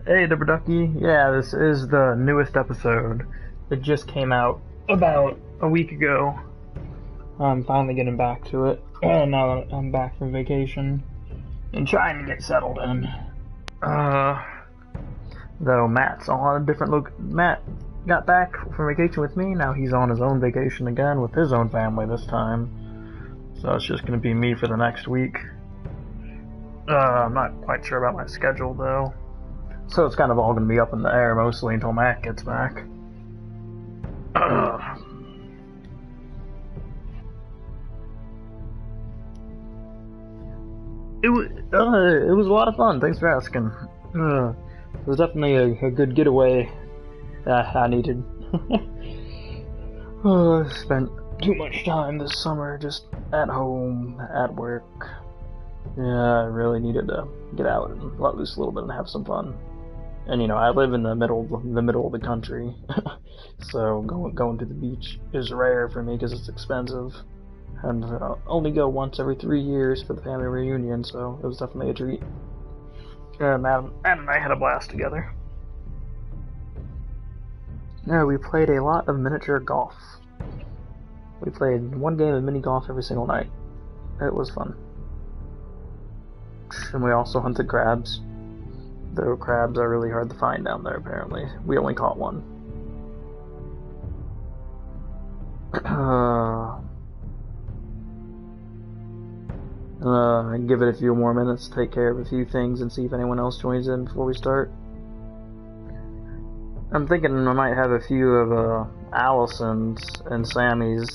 Hey, Dipper Ducky. Yeah, this is the newest episode. It just came out about a week ago. I'm finally getting back to it. Now that I'm back from vacation and trying to get settled in. Though Matt's on a different look. Matt got back from vacation with me. Now he's on his own vacation again with his own family this time. So it's just going to be me for the next week. I'm not quite sure about my schedule though. So it's kind of all going to be up in the air mostly until Matt gets back. It was a lot of fun. Thanks for asking. It was definitely a good getaway I needed. I spent too much time this summer just at home, at work. Yeah, I really needed to get out and let loose a little bit and have some fun. And I live in the middle of the country, so going to the beach is rare for me because it's expensive, and only go once every 3 years for the family reunion. So it was definitely a treat. Matt and I had a blast together. Yeah, we played a lot of miniature golf. We played one game of mini golf every single night. It was fun. And we also hunted crabs. Though crabs are really hard to find down there, apparently. We only caught one. Give it a few more minutes to take care of a few things and see if anyone else joins in before we start. I'm thinking I might have a few of Allison's and Sammy's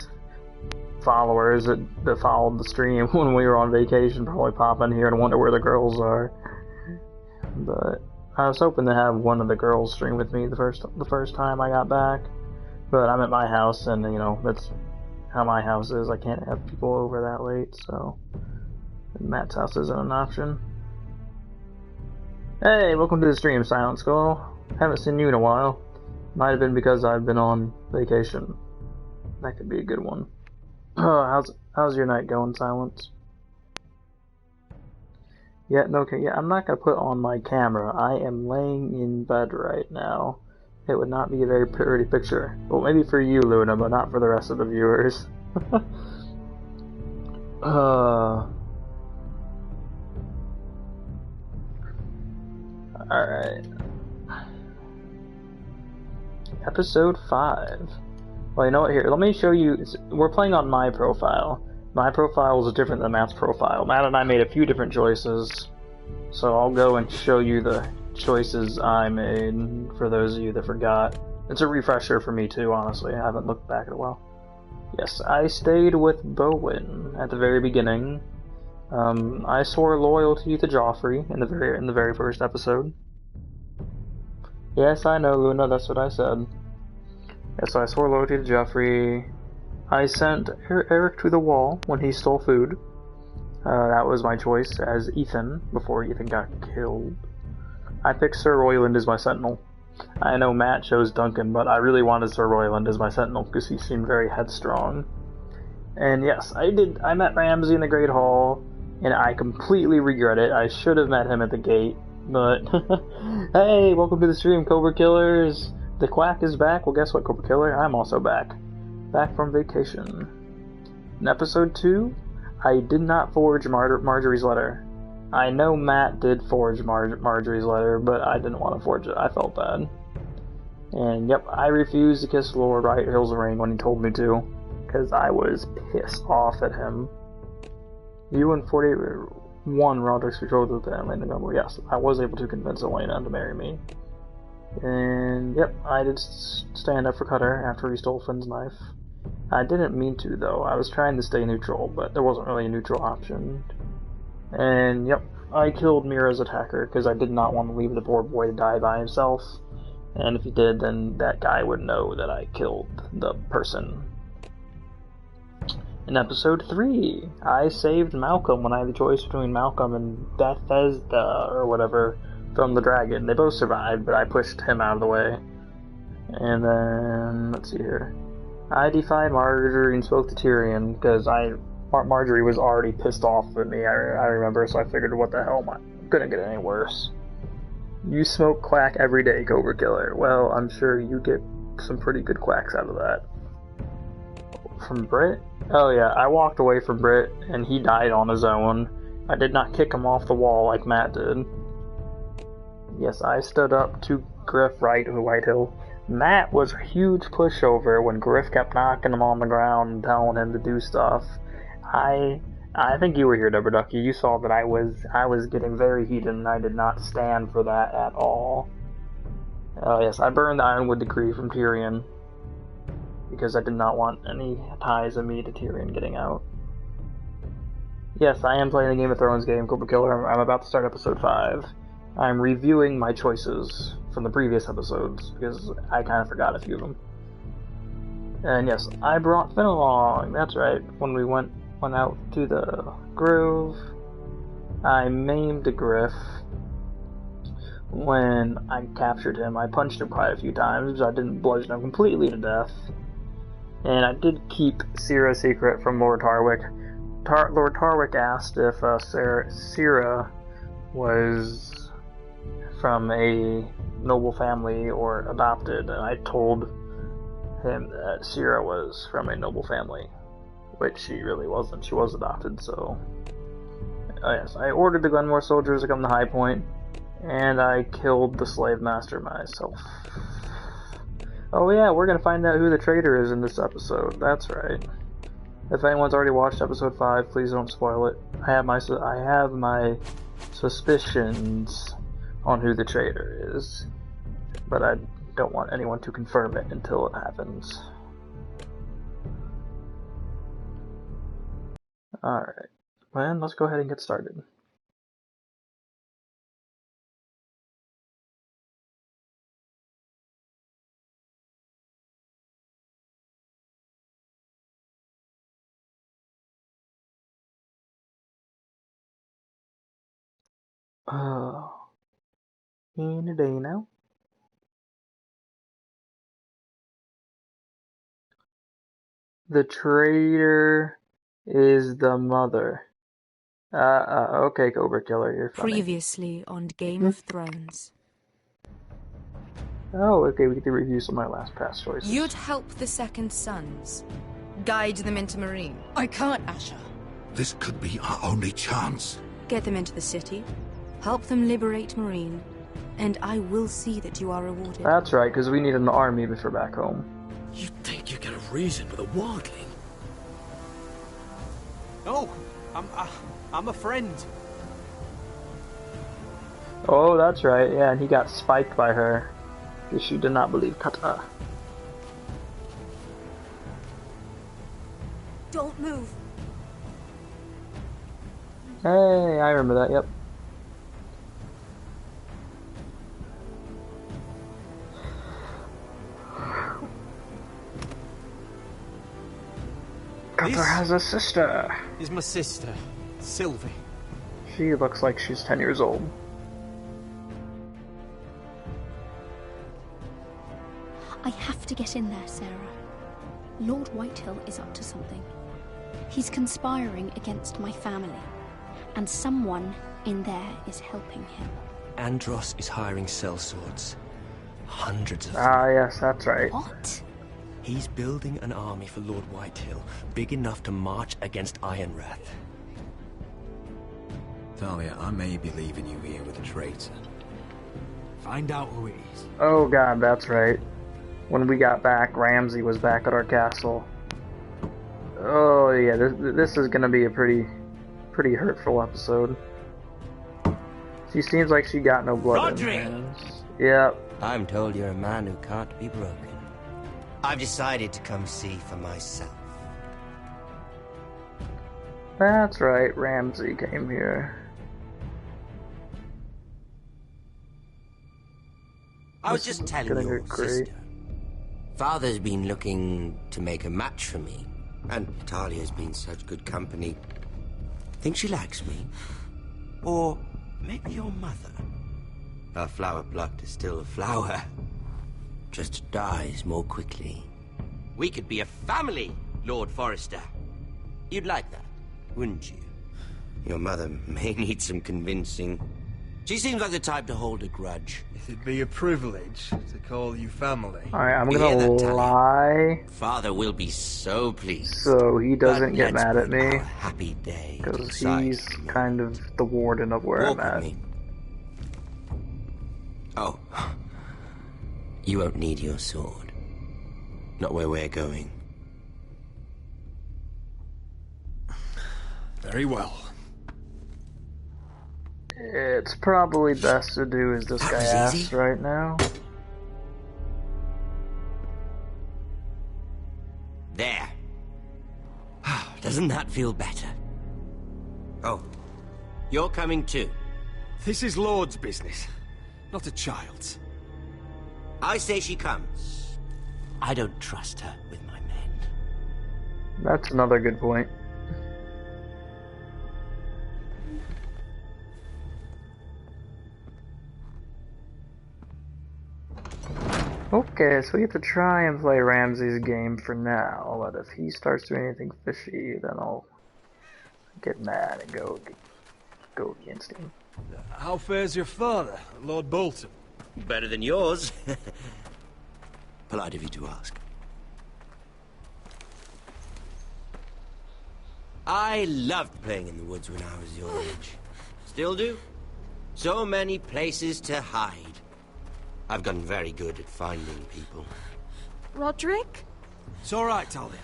followers that followed the stream when we were on vacation probably pop in here and wonder where the girls are. But I was hoping to have one of the girls stream with me the first time I got back. But I'm at my house, and that's how my house is. I can't have people over that late, so Matt's house isn't an option. Hey, welcome to the stream, Silent Skull. Haven't seen you in a while. Might have been because I've been on vacation. That could be a good one. How's your night going, Silence? Yeah, I'm not gonna put on my camera. I am laying in bed right now. It would not be a very pretty picture. Well, maybe for you, Luna, but not for the rest of the viewers. Alright. Episode 5. Well, you know what, here, let me show you. We're playing on my profile. My profile is different than Matt's profile. Matt and I made a few different choices, so I'll go and show you the choices I made for those of you that forgot. It's a refresher for me too, honestly. I haven't looked back in a while. Yes, I stayed with Bowen at the very beginning. I swore loyalty to Joffrey in the very first episode. Yes, I know, Luna, that's what I said. Yes, I swore loyalty to Joffrey. I sent Eric to the wall when he stole food. That was my choice as Ethan, before Ethan got killed. I picked Sir Royland as my sentinel. I know Matt chose Duncan, but I really wanted Sir Royland as my sentinel because he seemed very headstrong. And yes, I met Ramsay in the Great Hall, and I completely regret it. I should have met him at the gate, but hey, welcome to the stream, Cobra Killers! The Quack is back. Well, guess what, Cobra Killer? I'm also back. Back from vacation. In episode 2, I did not forge Marjorie's letter. I know Matt did forge Marjorie's letter, but I didn't want to forge it. I felt bad. And yep, I refused to kiss Lord Right Hills of Rain when he told me to, because I was pissed off at him. You and 41 Roderick's betrothed with Elena Gumbo. Yes, I was able to convince Elena to marry me. And yep, I did stand up for Cutter after he stole Finn's knife. I didn't mean to, though. I was trying to stay neutral, but there wasn't really a neutral option. And yep, I killed Mira's attacker because I did not want to leave the poor boy to die by himself. And if he did, then that guy would know that I killed the person. In episode 3, I saved Malcolm when I had the choice between Malcolm and Bethesda, or whatever, from the dragon. They both survived, but I pushed him out of the way. And then, let's see here. I defied Marjorie and spoke to Tyrion, because Marjorie was already pissed off at me, I remember, so I figured, what the hell, couldn't get any worse. You smoke quack every day, Cobra Killer. Well, I'm sure you get some pretty good quacks out of that. From Brit? Oh yeah, I walked away from Brit, and he died on his own. I did not kick him off the wall like Matt did. Yes, I stood up to Griff Whitehill. Matt was a huge pushover when Griff kept knocking him on the ground and telling him to do stuff. I think you were here, Deborah Ducky. You saw that I was getting very heated, and I did not stand for that at all. Oh yes, I burned the Ironwood Decree from Tyrion because I did not want any ties of me to Tyrion getting out. Yes, I am playing the Game of Thrones game, Cobra Killer. I'm about to start episode 5. I'm reviewing my choices from the previous episodes because I kind of forgot a few of them. And yes, I brought Finn along. That's right. When we went out to the grove, I maimed a Griff. When I captured him, I punched him quite a few times. I didn't bludgeon him completely to death. And I did keep Syrah's secret from Lord Tarwick. Lord Tarwick asked if Syrah was from a noble family or adopted, and I told him that Syrah was from a noble family, which she really wasn't. She was adopted, so... yes, I ordered the Glenmore soldiers to come to High Point, and I killed the slave master myself. Oh yeah, we're gonna find out who the traitor is in this episode. That's right. If anyone's already watched episode 5, please don't spoil it. I have my suspicions on who the traitor is, but I don't want anyone to confirm it until it happens. Alright, well, let's go ahead and get started. In a day now. The traitor is the mother. Okay, Cobra Killer, you're funny. Previously on Game of Thrones. Oh, okay, we get to review some of my last past choices. You'd help the Second Sons. Guide them into Marine. I can't, Asher. This could be our only chance. Get them into the city. Help them liberate Marine. And I will see that you are rewarded. That's right, because we need an army before back home. You think you get a reason with a wildling? No, I'm a friend. Oh, that's right, yeah, and he got spiked by her, because she did not believe Kata. Don't move. Hey, I remember that, yep. Kata has a sister. Is my sister, Sylvie. She looks like she's 10 years old. I have to get in there, Sarah. Lord Whitehill is up to something. He's conspiring against my family, and someone in there is helping him. Andros is hiring sellswords. Hundreds of them. Ah, yes, that's right. What? He's building an army for Lord Whitehill, big enough to march against Ironrath. Thalia, I may be leaving you here with a traitor. Find out who it is. Oh god, that's right. When we got back, Ramsay was back at our castle. Oh yeah, this is gonna be a pretty hurtful episode. She seems like she got no blood in her hands. Yep. I'm told you're a man who can't be broken. I've decided to come see for myself. That's right, Ramsay came here. I was just telling your sister. Father's been looking to make a match for me, and Talia's been such good company. Think she likes me? Or maybe your mother? A flower plucked is still a flower. Just dies more quickly. We could be a family, Lord Forrester. You'd like that, wouldn't you? Your mother may need some convincing. She seems like the type to hold a grudge. It'd be a privilege to call you family. Alright, I'm You hear gonna that, Talia? lie. Father will be so pleased. So he doesn't But get let's mad at put me. our happy day to Because the side. he's kind of the warden of where Walk I'm at. with me. Oh. You won't need your sword. Not where we're going. Very well. It's probably best to do as this That guy was asks easy. right now. There. Doesn't that feel better? Oh. You're coming too. This is Lord's business, not a child's. I say she comes. I don't trust her with my men. That's another good point. Okay, so we have to try and play Ramsey's game for now, but if he starts doing anything fishy, then I'll get mad and go against him. How fares your father, Lord Bolton? Better than yours. Polite of you to ask. I loved playing in the woods when I was your age. Still do. So many places to hide. I've gotten very good at finding people. Roderick? It's all right, Talia.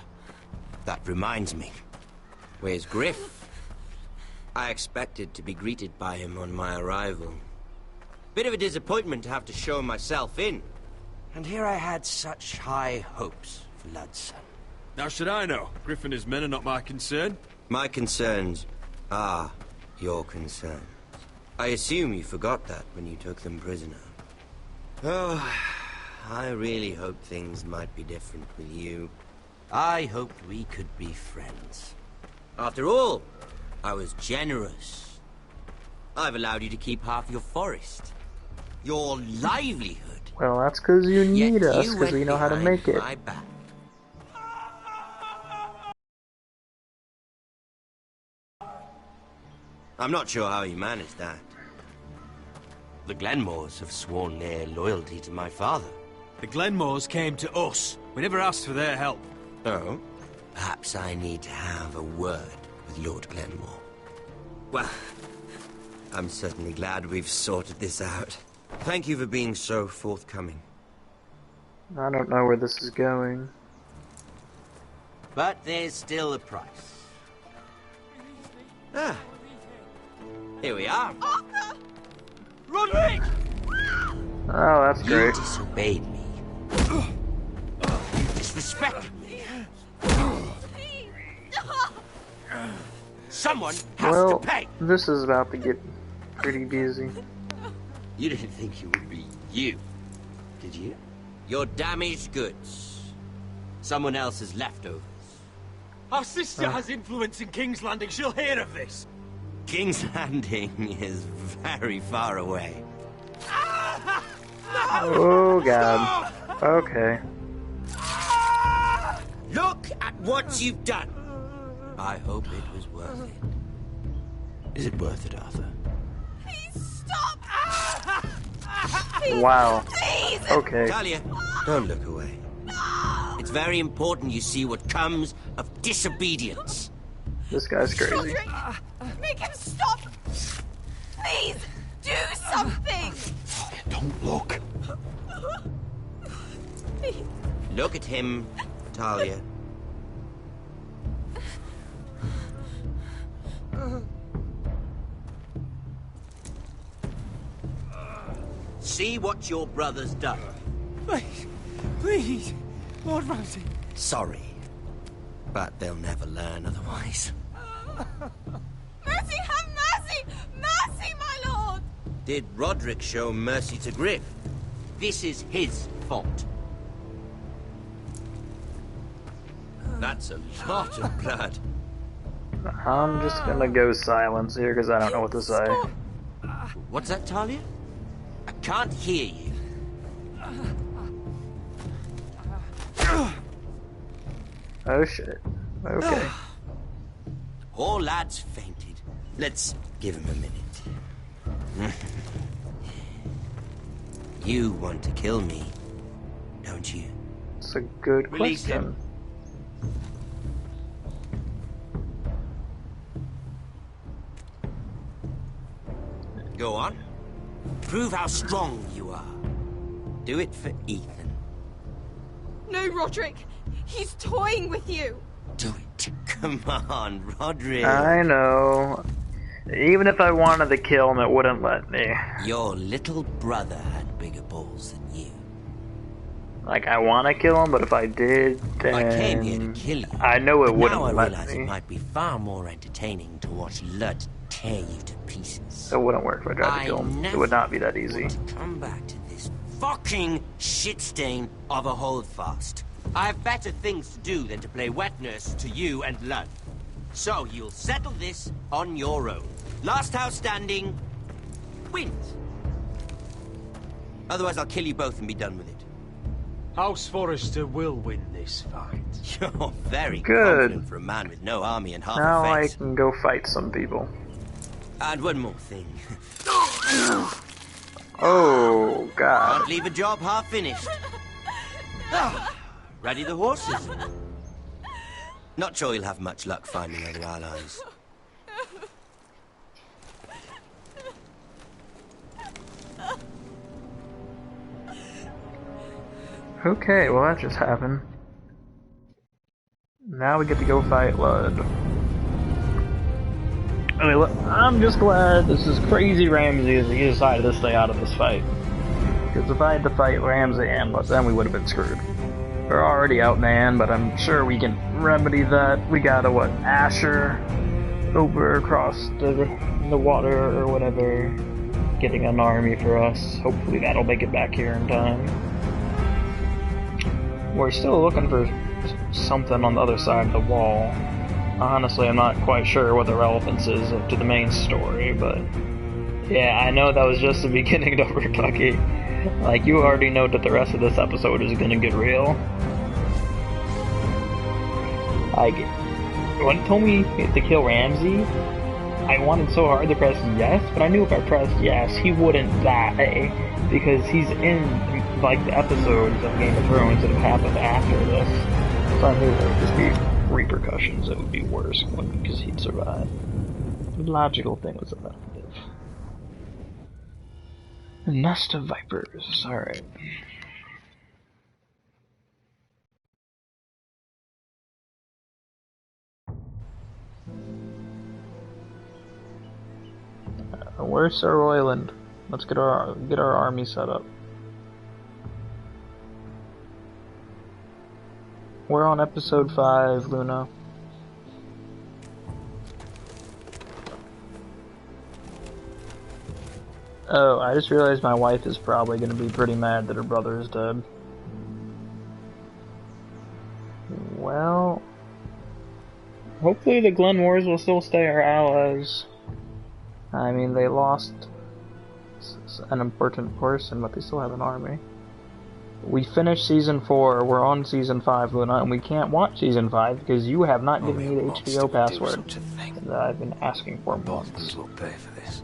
That reminds me. Where's Griff? I expected to be greeted by him on my arrival. Bit of a disappointment to have to show myself in. And here I had such high hopes for Ludson. Now should I know? Griff and his men are not my concern. My concerns are your concerns. I assume you forgot that when you took them prisoner. Oh, I really hoped things might be different with you. I hoped we could be friends. After all, I was generous. I've allowed you to keep half your forest. Your livelihood. Well, that's because you Yet need us, you because we went know how to behind make it. my back. I'm not sure how you managed that. The Glenmores have sworn their loyalty to my father. The Glenmores came to us. We never asked for their help. Oh? Perhaps I need to have a word with Lord Glenmore. Well, I'm certainly glad we've sorted this out. Thank you for being so forthcoming. I don't know where this is going. But there's still a price. Ah. Here we are. Arthur! Roderick! Oh, that's You great. disobeyed me. You disrespected me. Someone has Well, to pay. this is about to get pretty busy. You didn't think it would be you, did you? Your damaged goods. Someone else's leftovers. Our sister has influence in King's Landing. She'll hear of this. King's Landing is very far away. Oh god. Okay. Look at what you've done. I hope it was worth it. Is it worth it, Arthur? Please stop! Wow. Please! Okay. Talia, don't look away. It's very important you see what comes of disobedience. This guy's crazy. Roderick, make him stop! Please, do something! Don't look. Please. Look at him, Talia. See what your brother's done. Please, please, Lord Ramsay. Sorry, but they'll never learn otherwise. Mercy, have mercy! Mercy, my lord! Did Roderick show mercy to Griff? This is his fault. That's a lot of blood. I'm just gonna go silence here because I don't know what to say. What's that, Talia? I can't hear you. Oh shit. Okay. Poor lad's fainted. Let's give him a minute. You want to kill me, don't you? It's a good Release question. him. Go on. Prove how strong you are. Do it for Ethan. No, Roderick. He's toying with you. Do it. Come on, Roderick. I know. Even if I wanted to kill him, it wouldn't let me. Your little brother had bigger balls than you. Like, I want to kill him, but if I did, then... I came here to kill you. I know it wouldn't now I let realize me. it might be far more entertaining to watch Lud tear you to pieces. It wouldn't work if I tried to kill him. It would not be that easy. Want to come back to this fucking shit stain of a holdfast. I have better things to do than to play wet nurse to you and Lud. So you'll settle this on your own. Last house standing wins. Otherwise I'll kill you both and be done with it. House Forrester will win this fight. You're very Good. confident for a man with no army and half Now a I face. can go fight some people. And one more thing. Oh, God. Can't leave a job half finished. Ready the horses? Not sure you'll have much luck finding other allies. Okay, well that just happened. Now we get to go fight Lud. I mean, look, I'm just glad this is crazy Ramsey as he decided to stay out of this fight. Because if I had to fight Ramsey and Lud, then we would have been screwed. We're already outmanned, but I'm sure we can remedy that. We gotta, what, Asher over across the water or whatever, getting an army for us. Hopefully that'll make it back here in time. We're still looking for something on the other side of the wall. Honestly, I'm not quite sure what the relevance is to the main story, but yeah, I know that was just the beginning to Kentucky. Like, you already know that the rest of this episode is gonna get real. Like, when it told me to kill Ramsey, I wanted so hard to press yes, but I knew if I pressed yes, he wouldn't die, because he's in, like, the episodes of Game of Thrones that have happened after this. So I knew there would just be repercussions that would be worse because he'd survive. The logical thing was effective. A nest of vipers, alright. Where's Sir Royland? Let's get our army set up. We're on episode 5, Luna. Oh, I just realized my wife is probably going to be pretty mad that her brother is dead. Well, hopefully the Glen Wars will still stay our allies. I mean, they lost an important person, but they still have an army. We finished Season 4, we're on Season 5, Luna, and we can't watch Season 5 because you have not given me the HBO password that I've been asking for months. Will pay for this.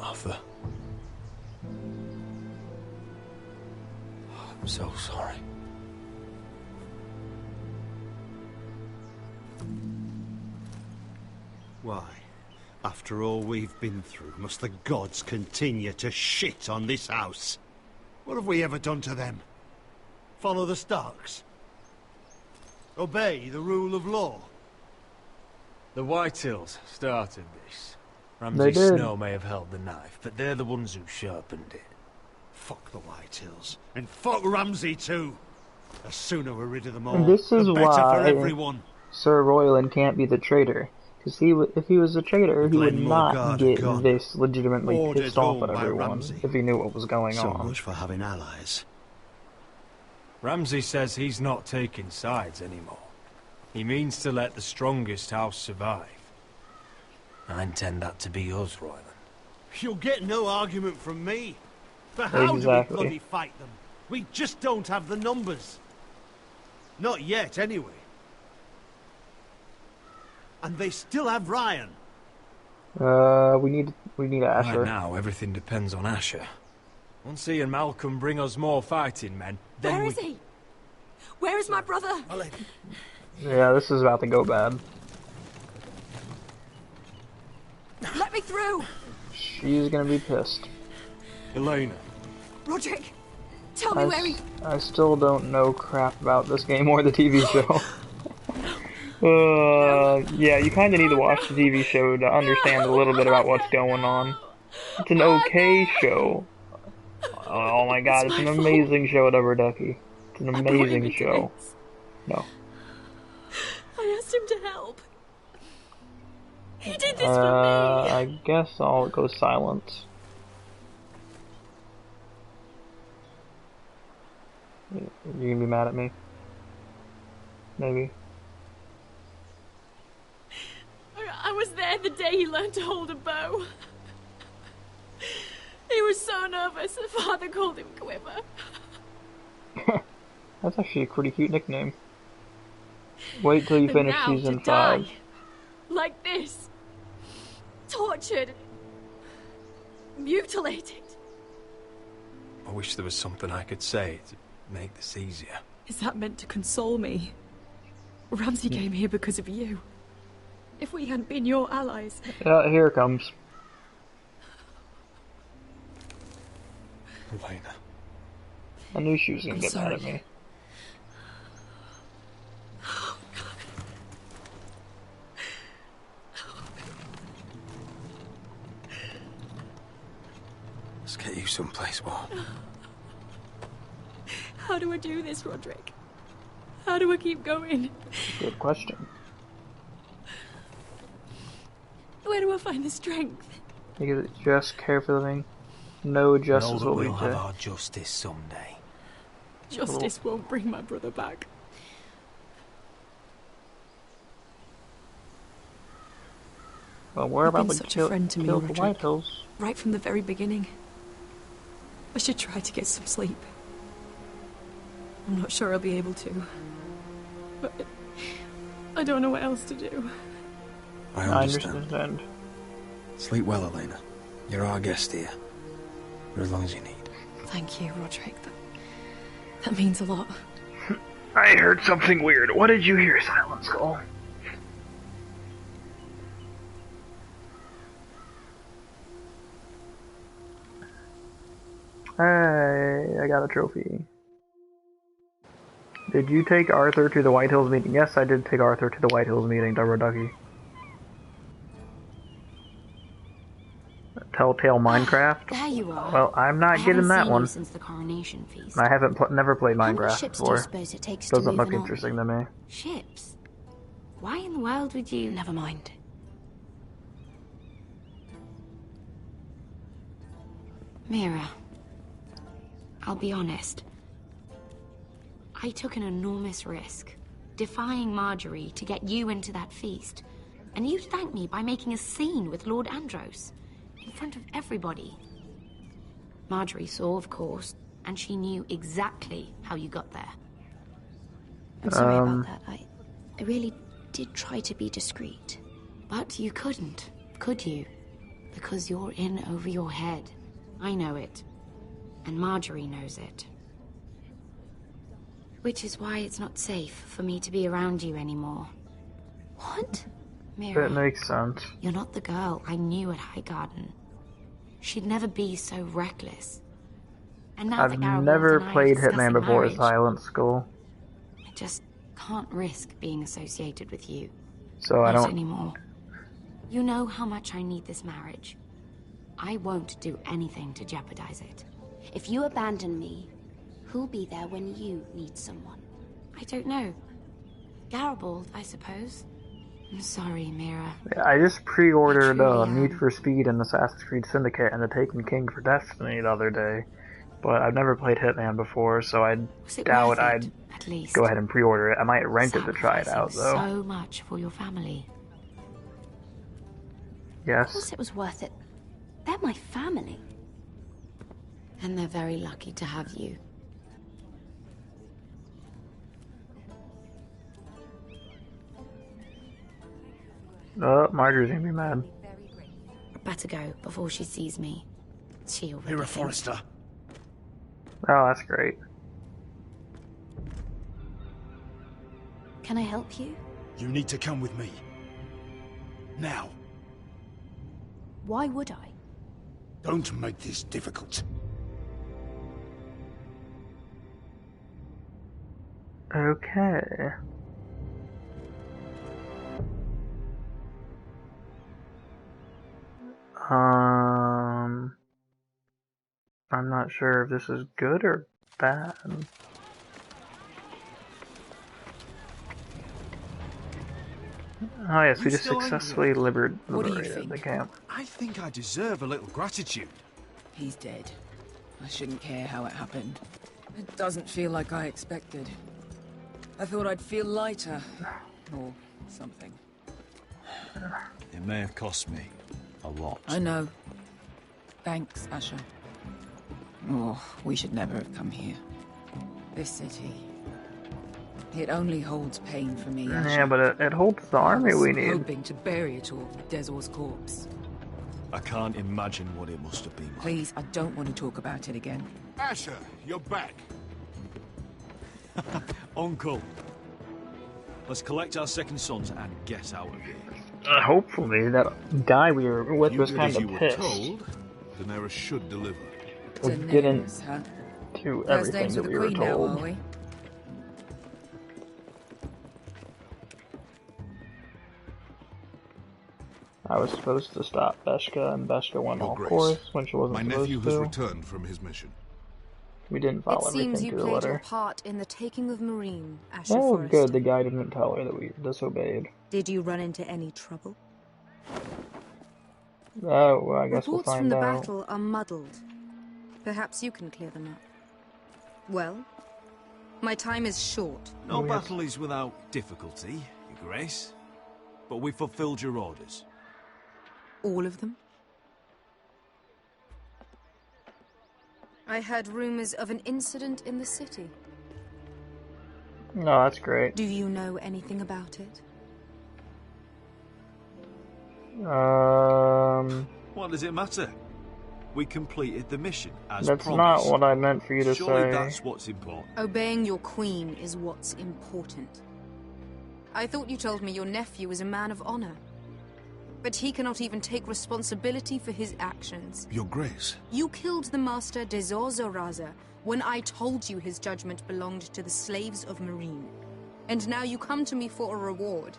Arthur. I'm so sorry. Why, after all we've been through, must the gods continue to shit on this house? What have we ever done to them? Follow the Starks? Obey the rule of law? The Whitehills started this. They Ramsay did. Snow may have held the knife, but they're the ones who sharpened it. Fuck the Whitehills. And fuck Ramsay too. The sooner we're rid of them all, And this is the better why for everyone. Sir Royland can't be the traitor. Because if he was a traitor, he would Glenmore not Guard get gone. this legitimately Ordered pissed off at home by everyone Ramsay. if he knew what was going So on. much for having allies. Ramsay says he's not taking sides anymore. He means to let the strongest house survive. I intend that to be us, Royland. You'll get no argument from me. But how do we bloody fight them? We just don't have the numbers. Not yet, anyway. And they still have Ryan. We need Asher. Right now, everything depends on Asher. Once he and Malcolm bring us more fighting men, then Where is he? Where is my brother? Yeah, this is about to go bad. Let me through! She's gonna be pissed. Elena. Roderick, tell me where he... I still don't know crap about this game or the TV show. Yeah, you kinda need to watch the TV show to understand a little bit about what's going on. It's an okay show. Oh my god, it's an amazing show, Rubber Ducky. It's an amazing show. No. I asked him to help. He did this for me. I guess I'll go silent. You gonna be mad at me? Maybe. I was there the day he learned to hold a bow. He was so nervous that Father called him Quiver. That's actually a pretty cute nickname. Wait till you finish season 5. Like this. Tortured. Mutilated. I wish there was something I could say to make this easier. Is that meant to console me? Ramsay came here because of you. If we hadn't been your allies... Here it comes. Elena. I knew she was gonna get mad at me. Let's get you someplace warm. How do I do this, Roderick? How do I keep going? Good question. Where do I find the strength? You just carefully. No justice will be we'll have our justice someday. Justice won't bring my brother back. Well, we're about to such a friend to me, kill the Roderick. Whitehills. Right from the very beginning. I should try to get some sleep. I'm not sure I'll be able to. But I don't know what else to do. I understand. Sleep well, Elena. You're our guest here. For as long as you need. Thank you, Roderick. That means a lot. I heard something weird. What did you hear, Silent Skull? Hey, I got a trophy. Did you take Arthur to the Whitehills meeting? Yes, I did take Arthur to the Whitehills meeting, Rubber Ducky. Telltale Minecraft? There you are. Well, I'm not getting that one. Since the coronation feast. I haven't never played How many Minecraft ships before. do you suppose it takes Doesn't to look move an interesting to me. Ships? Why in the world would you... Never mind. Mira, I'll be honest. I took an enormous risk, defying Marjorie to get you into that feast. And you thanked me by making a scene with Lord Andros, in front of everybody. Marjorie saw, of course, and she knew exactly how you got there. I'm sorry about that. I really did try to be discreet. But you couldn't, could you? Because you're in over your head. I know it. And Marjorie knows it. Which is why it's not safe for me to be around you anymore. What? Mira, That makes sense. you're not the girl I knew at Highgarden. She'd never be so reckless. And now I've that Garibaldi never and I are played discussing Hitman before, marriage, Silent Skull. I just can't risk being associated with you. So I Not don't... anymore. You know how much I need this marriage. I won't do anything to jeopardize it. If you abandon me, who'll be there when you need someone? I don't know. Garibaldi, I suppose. I'm sorry, Mira. I just pre-ordered Need for Speed and Assassin's Creed Syndicate and The Taken King for Destiny the other day. But I've never played Hitman before, so I doubt I'd go ahead and pre-order it. I might rent it to try it out, though. So much for your family. Yes. Of course it was worth it. They're my family. And they're very lucky to have you. Oh, Marjorie's gonna be mad. Better go before she sees me. She already You're a thinks- Forrester. Oh, that's great. Can I help you? You need to come with me. Now. Why would I? Don't make this difficult. Okay. I'm not sure if this is good or bad. Oh yes, we just successfully liberated the camp. I think I deserve a little gratitude. He's dead. I shouldn't care how it happened. It doesn't feel like I expected. I thought I'd feel lighter. Or something. It may have cost me a lot. I know. Thanks, Asher. Oh, we should never have come here. This city. It only holds pain for me, Asher. Yeah, but it holds the army we need. Hoping to bury it all with Dezor's corpse. I can't imagine what it must have been like. Please, I don't want to talk about it again. Asher, you're back. Uncle. Let's collect our second sons and get out of here. Hopefully that guy we were with was kind of pissed. Daenerys should deliver. We didn't do everything that we were told. Now, I was supposed to stop Beskha, and Beskha went all course when she wasn't supposed to. My nephew has returned from his mission. We didn't follow everything to the letter. It seems you played your part in the taking of Marine, Asher Oh, Forrester. good. The guy didn't tell her that we disobeyed. Did you run into any trouble? Oh, well, I guess we'll Reports from find the out. battle are muddled. Perhaps you can clear them up. Well, my time is short. No battle is without difficulty, Your Grace. But we fulfilled your orders. All of them? I heard rumors of an incident in the city. No, that's great. Do you know anything about it? What does it matter? We completed the mission as That's promised. not what I meant for you to Surely say. that's what's important. Obeying your queen is what's important. I thought you told me your nephew is a man of honor. But he cannot even take responsibility for his actions. Your Grace. You killed the master Dezor Zoraza when I told you his judgment belonged to the slaves of Marine. And now you come to me for a reward.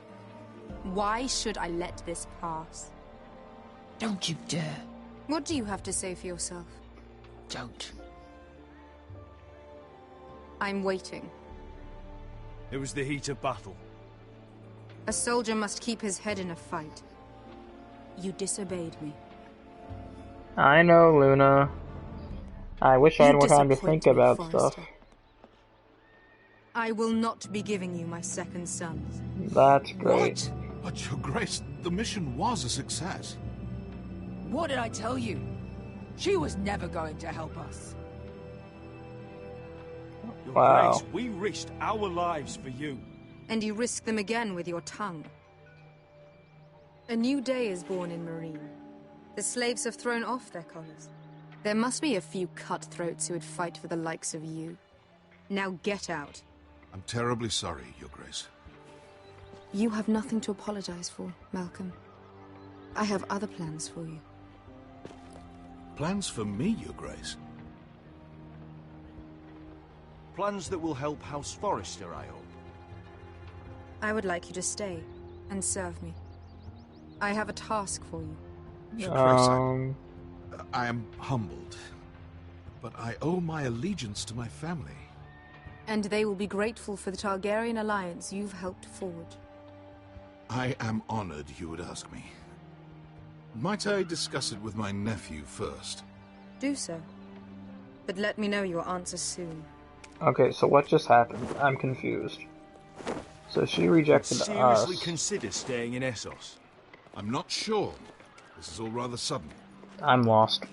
Why should I let this pass? Don't you dare. What do you have to say for yourself? Don't. I'm waiting. It was the heat of battle. A soldier must keep his head in a fight. You disobeyed me. I know, Luna. I wish I had more time to think about stuff. I will not be giving you my second sons. That's great. What? But Your Grace, the mission was a success. What did I tell you? She was never going to help us. Your Wow. Grace, we risked our lives for you. And you risk them again with your tongue. A new day is born in Marine. The slaves have thrown off their collars. There must be a few cutthroats who would fight for the likes of you. Now get out. I'm terribly sorry, Your Grace. You have nothing to apologize for, Malcolm. I have other plans for you. Plans for me, Your Grace? Plans that will help House Forrester, I hope. I would like you to stay and serve me. I have a task for you. Your Grace, I am humbled, but I owe my allegiance to my family. And they will be grateful for the Targaryen alliance you've helped forge. I am honored you would ask me. Might I discuss it with my nephew first? Do so. But let me know your answer soon. Okay, so what just happened? I'm confused. So she rejected Seriously us. consider staying in Essos. I'm not sure. This is all rather sudden. I'm lost.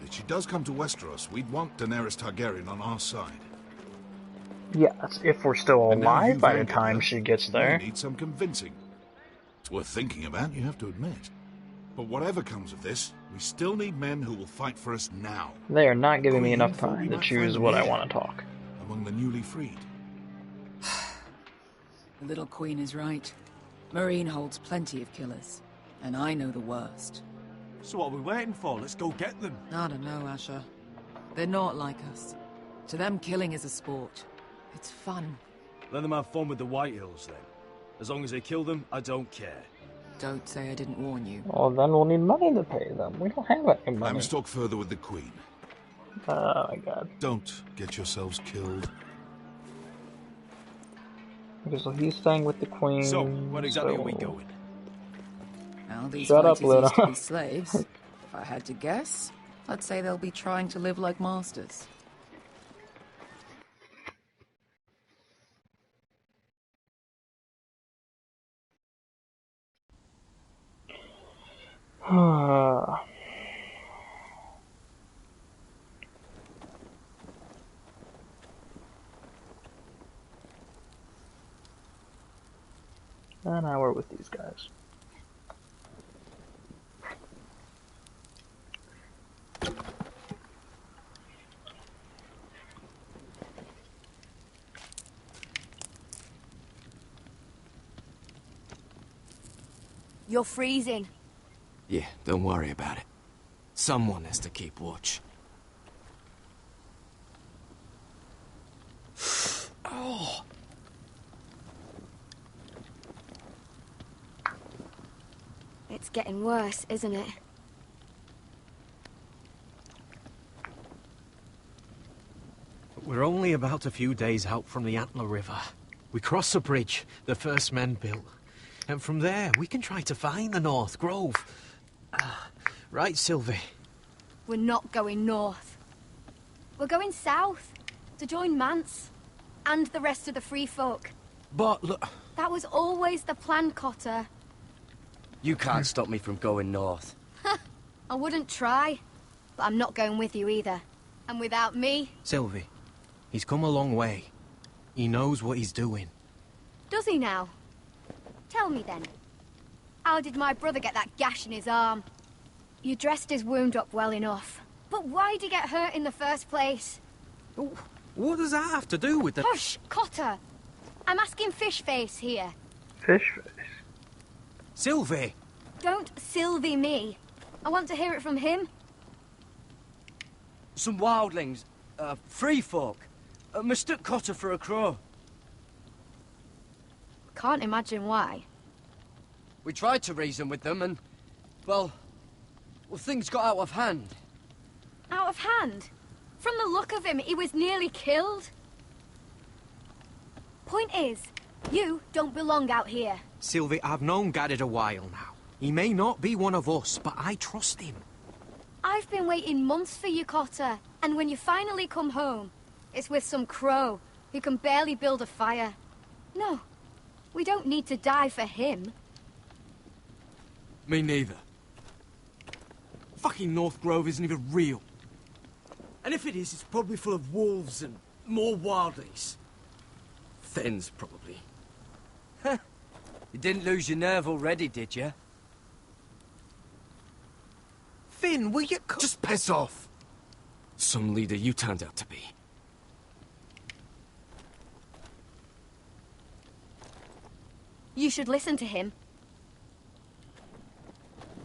If she does come to Westeros, we'd want Daenerys Targaryen on our side. Yes, if we're still alive by the time she gets there. We need some convincing. It's worth thinking about, you have to admit. But whatever comes of this, we still need men who will fight for us now. They are not giving me enough time to choose what I want to talk. Among the newly freed. The little queen is right. Marine holds plenty of killers, and I know the worst. So what are we waiting for? Let's go get them. I don't know, Asher. They're not like us. To them, killing is a sport. It's fun. Let them have fun with the Whitehills, then. As long as they kill them, I don't care. Don't say I didn't warn you. Well, then we'll need money to pay them. We don't have any money. I must talk further with the Queen. Oh my god. Don't get yourselves killed. Okay, so he's staying with the Queen. So, where exactly are we going? Now, these Shut up, fighters used to Luna. be slaves. If I had to guess, I'd say they'll be trying to live like masters. And now we're with these guys. You're freezing. Yeah, don't worry about it. Someone has to keep watch. Oh. It's getting worse, isn't it? We're only about a few days out from the Antler River. We cross the bridge the first men built. And from there, we can try to find the North Grove. Right, Sylvie? We're not going north. We're going south to join Mance and the rest of the free folk. But look... That was always the plan, Cotter. You can't stop me from going north. I wouldn't try, but I'm not going with you either. And without me... Sylvie, he's come a long way. He knows what he's doing. Does he now? Tell me then. How did my brother get that gash in his arm? You dressed his wound up well enough. But why'd he get hurt in the first place? What does that have to do with the... Hush, Cotter! I'm asking Fishface here. Fishface? Sylvie! Don't Sylvie me. I want to hear it from him. Some wildlings, free folk, mistook Cotter for a crow. Can't imagine why. We tried to reason with them and, well, things got out of hand. Out of hand? From the look of him, he was nearly killed. Point is, you don't belong out here. Sylvie, I've known Garrett a while now. He may not be one of us, but I trust him. I've been waiting months for you, Cotter. And when you finally come home, it's with some crow who can barely build a fire. No, we don't need to die for him. Me neither. Fucking North Grove isn't even real. And if it is, it's probably full of wolves and more wildlings. Thens, probably. You didn't lose your nerve already, did you? Finn, will you... Just piss off! Some leader you turned out to be. You should listen to him.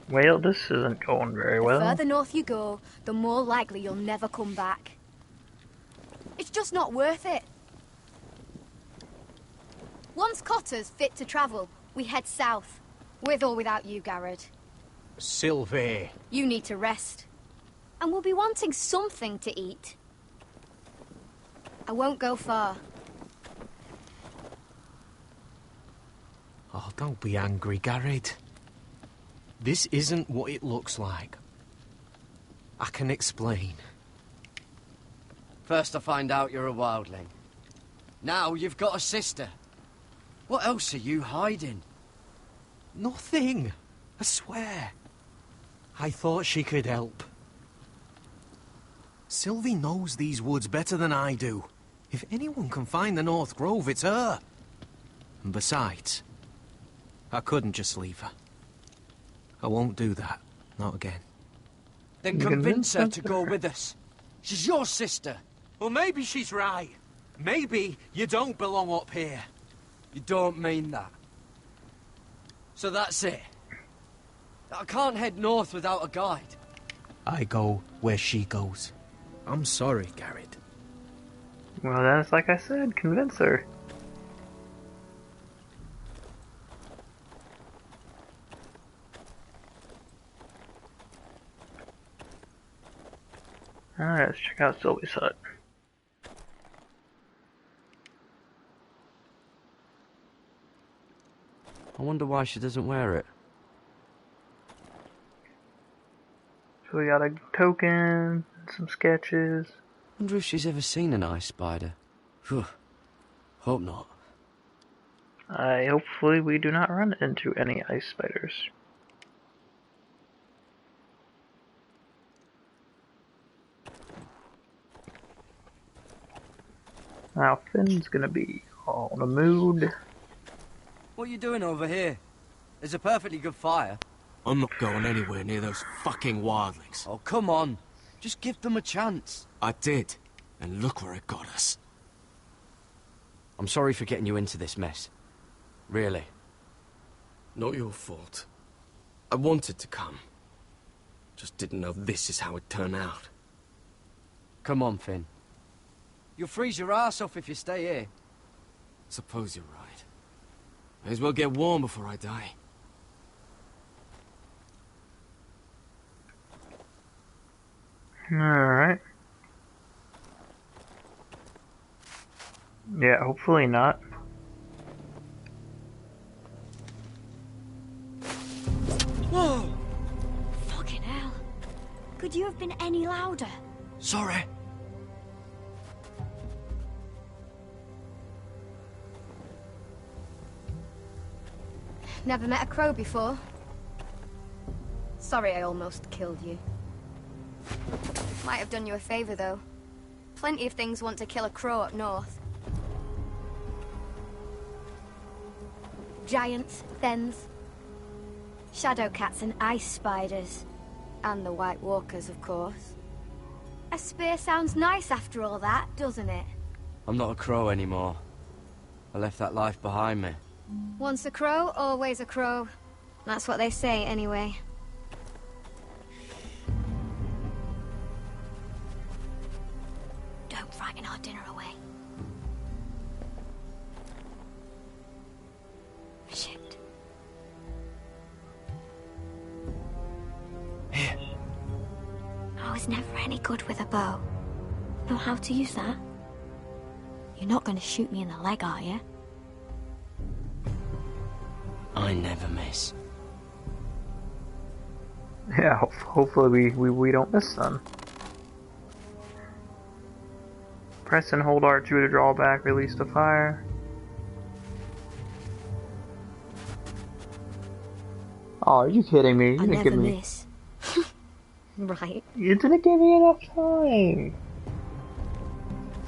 Well, this isn't going very well. The further north you go, the more likely you'll never come back. It's just not worth it. Once Cotter's fit to travel, we head south. With or without you, Garrett. Sylvie. You need to rest. And we'll be wanting something to eat. I won't go far. Oh, don't be angry, Garrett. This isn't what it looks like. I can explain. First I find out you're a wildling. Now you've got a sister. What else are you hiding? Nothing. I swear. I thought she could help. Sylvie knows these woods better than I do. If anyone can find the North Grove, it's her. And besides, I couldn't just leave her. I won't do that. Not again. Then convince her to go with us. She's your sister. Well, maybe she's right. Maybe you don't belong up here. You don't mean that. So that's it. I can't head north without a guide. I go where she goes. I'm sorry, Garrett. Well, that's like I said, convince her. Alright, let's check out Sylvie's hut. I wonder why she doesn't wear it. So we got a token, some sketches. Wonder if she's ever seen an ice spider. Phew. Hope not. Hopefully we do not run into any ice spiders. Now Finn's gonna be all in a mood. What are you doing over here? There's a perfectly good fire. I'm not going anywhere near those fucking wildlings. Oh, come on. Just give them a chance. I did, and look where it got us. I'm sorry for getting you into this mess. Really. Not your fault. I wanted to come. Just didn't know this is how it'd turn out. Come on, Finn. You'll freeze your ass off if you stay here. Suppose you're right. May as well get warm before I die. Alright. Yeah, hopefully not. Whoa! Fucking hell. Could you have been any louder? Sorry. Never met a crow before. Sorry I almost killed you. Might have done you a favour, though. Plenty of things want to kill a crow up north. Giants, thens, shadow cats and ice spiders. And the White Walkers, of course. A spear sounds nice after all that, doesn't it? I'm not a crow anymore. I left that life behind me. Once a crow, always a crow. That's what they say, anyway. Don't frighten our dinner away. Shit. Here. I was never any good with a bow. Know how to use that? You're not going to shoot me in the leg, are you? I never miss. Yeah, hopefully we don't miss them. Press and hold R2 to draw back, release the fire. Oh, are you kidding me? You didn't give me. Miss. Right. You didn't give me enough time.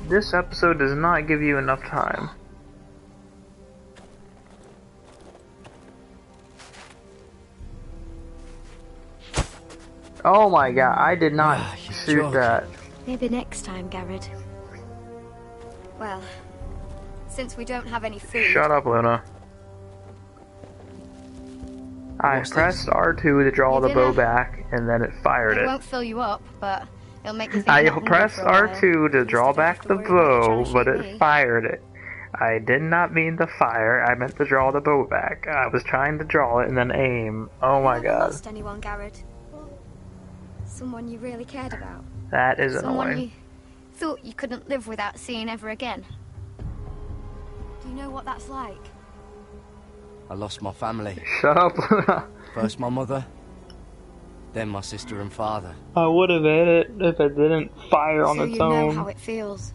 This episode does not give you enough time. Oh my god, I did not shoot that. Maybe next time, Garrett. Well, since we don't have any food... Shut up, Luna. I pressed R2 to draw the bow back, and then it fired it. It won't fill you up, but it'll make you think I pressed R2 to draw back the bow, but it fired it. I did not mean to fire, I meant to draw the bow back. I was trying to draw it and then aim. Oh my god. Lost anyone, Garrett? Someone you really cared about? That is Someone annoying. you thought you couldn't live without seeing ever again? Do you know what that's like? I lost my family. Shut up. First my mother, then my sister and father. I would have hit it if it didn't fire on its So you know own. how it feels.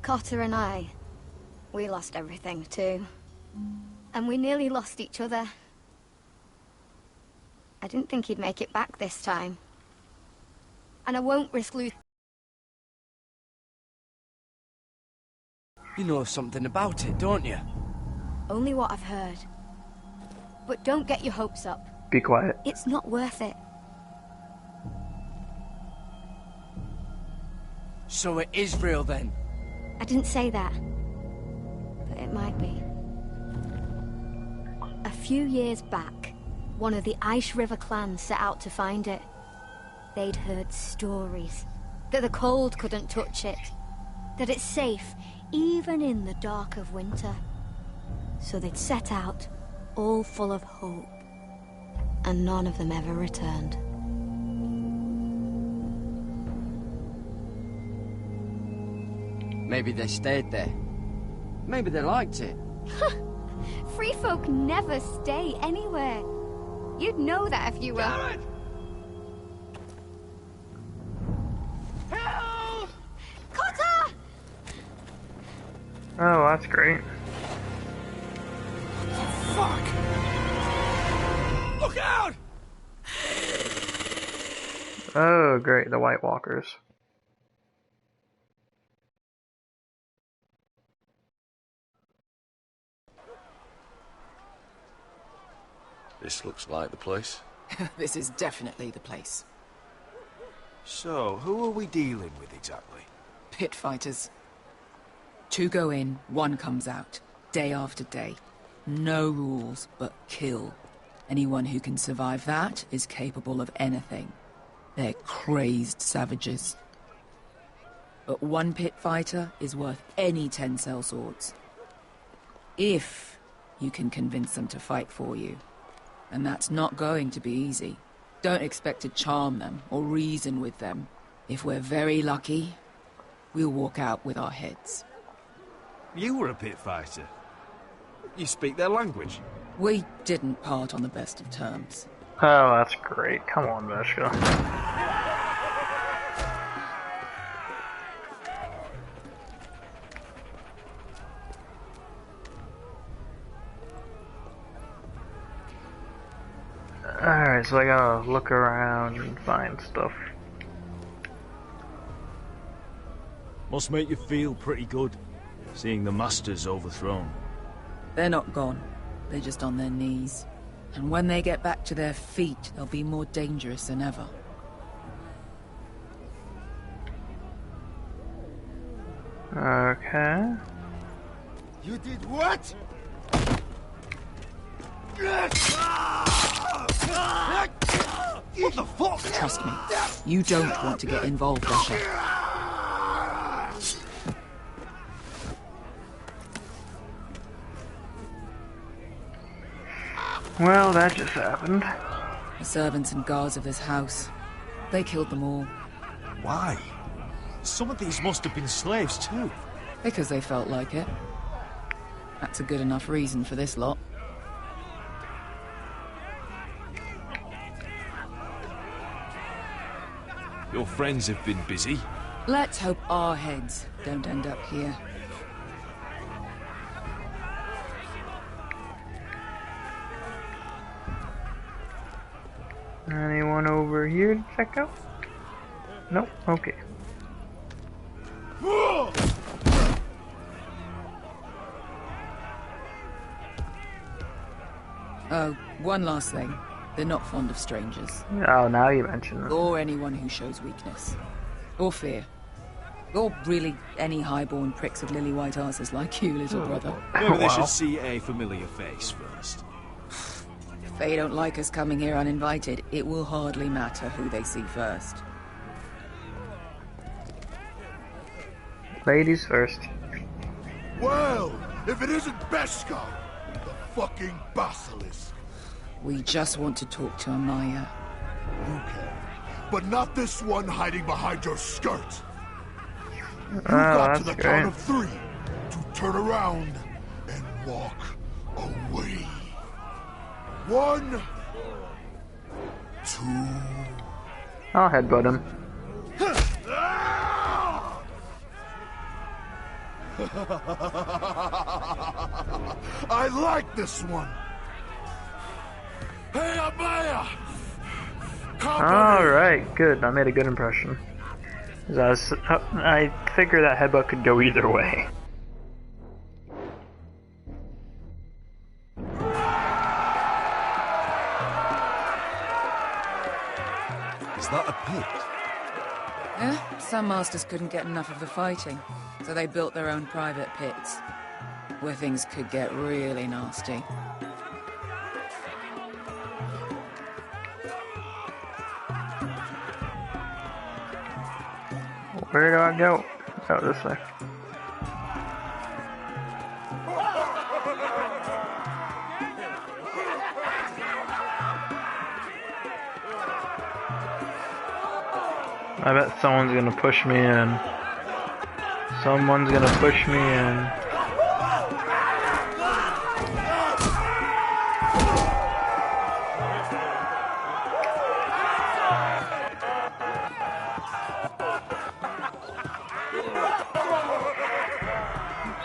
Cotter and I, we lost everything too. And we nearly lost each other. I didn't think he'd make it back this time. And I won't risk losing. You know something about it, don't you? Only what I've heard. But don't get your hopes up. Be quiet. It's not worth it. So it is real then? I didn't say that. But it might be. A few years back, one of the Ice River clans set out to find it. They'd heard stories. That the cold couldn't touch it. That it's safe, even in the dark of winter. So they'd set out, all full of hope. And none of them ever returned. Maybe they stayed there. Maybe they liked it. Free folk never stay anywhere. You'd know that if you were... Jared! Help! Cotter! Oh, that's great. Fuck! Look out! Oh, great, the White Walkers. This looks like the place. This is definitely the place. So, who are we dealing with exactly? Pit fighters. 2 go in, 1 comes out. Day after day. No rules, but kill. Anyone who can survive that is capable of anything. They're crazed savages. But 1 pit fighter is worth any 10 sellswords. If you can convince them to fight for you. And that's not going to be easy. Don't expect to charm them or reason with them. If we're very lucky, we'll walk out with our heads. You were a pit fighter. You speak their language. We didn't part on the best of terms. Oh, that's great. Come on, Veshka. Alright, so I gotta look around and find stuff. Must make you feel pretty good, seeing the Masters overthrown. They're not gone. They're just on their knees. And when they get back to their feet, they'll be more dangerous than ever. Okay. You did what? What the fuck? Trust me, you don't want to get involved, Asher. Well, that just happened. The servants and guards of this house, they killed them all. Why? Some of these must have been slaves too. Because they felt like it. That's a good enough reason for this lot. Your friends have been busy. Let's hope our heads don't end up here. Anyone over here to check out? Nope, okay. Oh, one last thing. They're not fond of strangers. Oh, now you mention it. Or anyone who shows weakness. Or fear. Or really any highborn pricks with lily white asses like you, little brother. Maybe they should see a familiar face first. If they don't like us coming here uninvited, it will hardly matter who they see first. Ladies first. Well, if it isn't Beskar, the fucking basilisk. We just want to talk to Amaya. You can, but not this one hiding behind your skirt. You Oh, got to the that's count great. of 3 to turn around and walk away. 1, 2. I'll headbutt him. I like this one. Hey, Amaya! Alright, good. I made a good impression. I figure that headbutt could go either way. Is that a pit? Yeah, some masters couldn't get enough of the fighting, so they built their own private pits, where things could get really nasty. Where do I go? Oh, this way. I bet someone's gonna push me in. Someone's gonna push me in.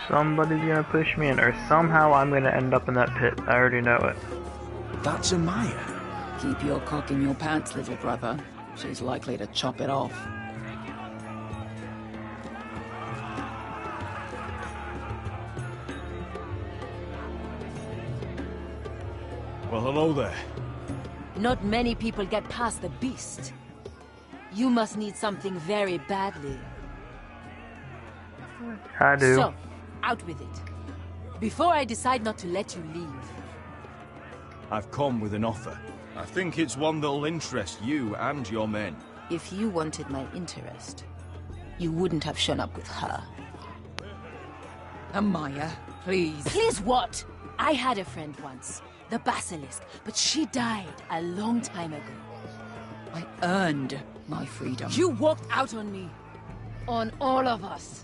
Somebody's gonna push me in, or somehow I'm gonna end up in that pit. I already know it. That's Amaya. Keep your cock in your pants, little brother. She's likely to chop it off. Well, hello there. Not many people get past the beast. You must need something very badly. I do. So, out with it. Before I decide not to let you leave. I've come with an offer. I think it's one that'll interest you and your men. If you wanted my interest, you wouldn't have shown up with her. Amaya, please. Please what? I had a friend once, the Basilisk, but she died a long time ago. I earned my freedom. You walked out on me. On all of us.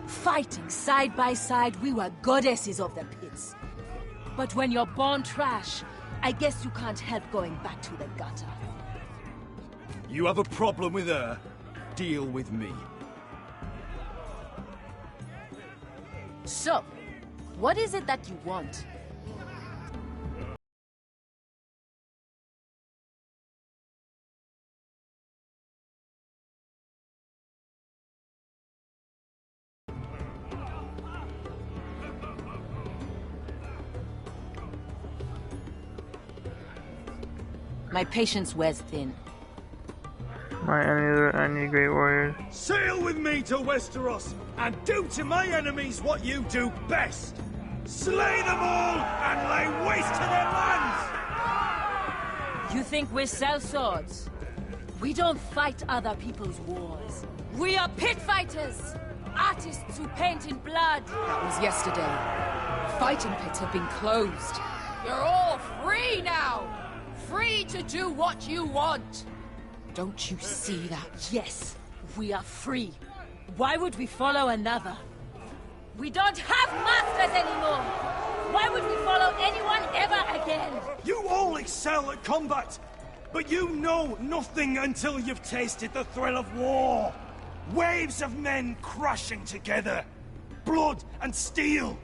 Fighting side by side, we were goddesses of the pits. But when you're born trash, I guess you can't help going back to the gutter. You have a problem with her? Deal with me. So, what is it that you want? My patience wears thin. I need great warriors. Sail with me to Westeros and do to my enemies what you do best. Slay them all and lay waste to their lands. You think we sell swords? We don't fight other people's wars. We are pit fighters! Artists who paint in blood! That was yesterday. Fighting pits have been closed. You're all free now! Free to do what you want! Don't you see that? Yes, we are free. Why would we follow another? We don't have masters anymore! Why would we follow anyone ever again? You all excel at combat, but you know nothing until you've tasted the thrill of war. Waves of men crashing together. Blood and steel.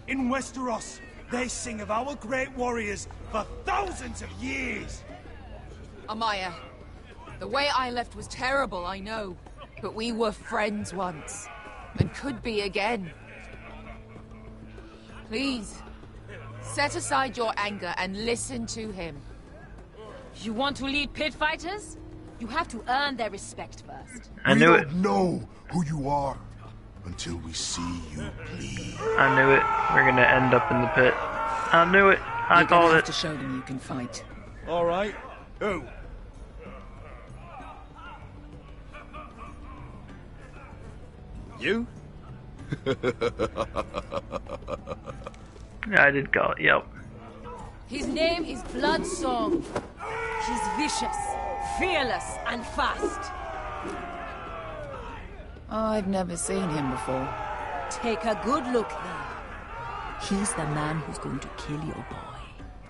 In Westeros, they sing of our great warriors for thousands of years. Amaya, the way I left was terrible, I know. But we were friends once, and could be again. Please, set aside your anger and listen to him. You want to lead pit fighters? You have to earn their respect first. I knew it. We don't know who you are until we see you bleed. I knew it. We're gonna end up in the pit. I knew it. I called it. You have to show them you can fight. All right. Who? You? Yeah, I did call it. Yep. His name is Bloodsong. He's vicious, fearless, and fast. I've never seen him before. Take a good look then. He's the man who's going to kill your boy.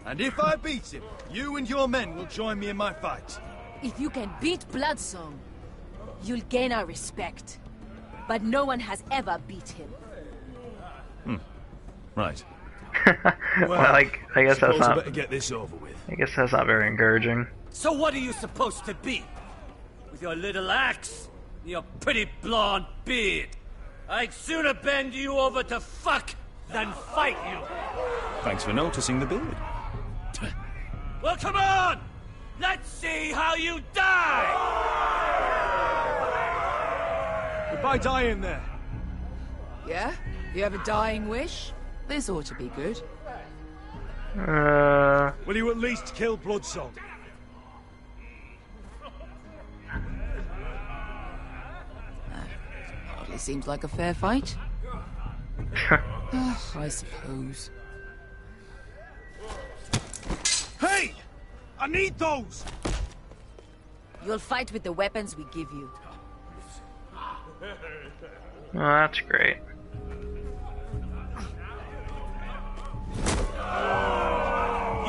And if I beat him, you and your men will join me in my fight. If you can beat Bloodsong, you'll gain our respect. But no one has ever beat him. Right. Well, I guess that's not. Better get this over with. I guess that's not very encouraging. So what are you supposed to be? With your little axe? Your pretty blonde beard? I'd sooner bend you over to fuck than fight you. Thanks for noticing the beard. Well, come on! Let's see how you die! Goodbye dying there. Yeah? You have a dying wish? This ought to be good. Will you at least kill Bloodsong? Hardly seems like a fair fight. I suppose. Hey! I need those! You'll fight with the weapons we give you. Oh, that's great.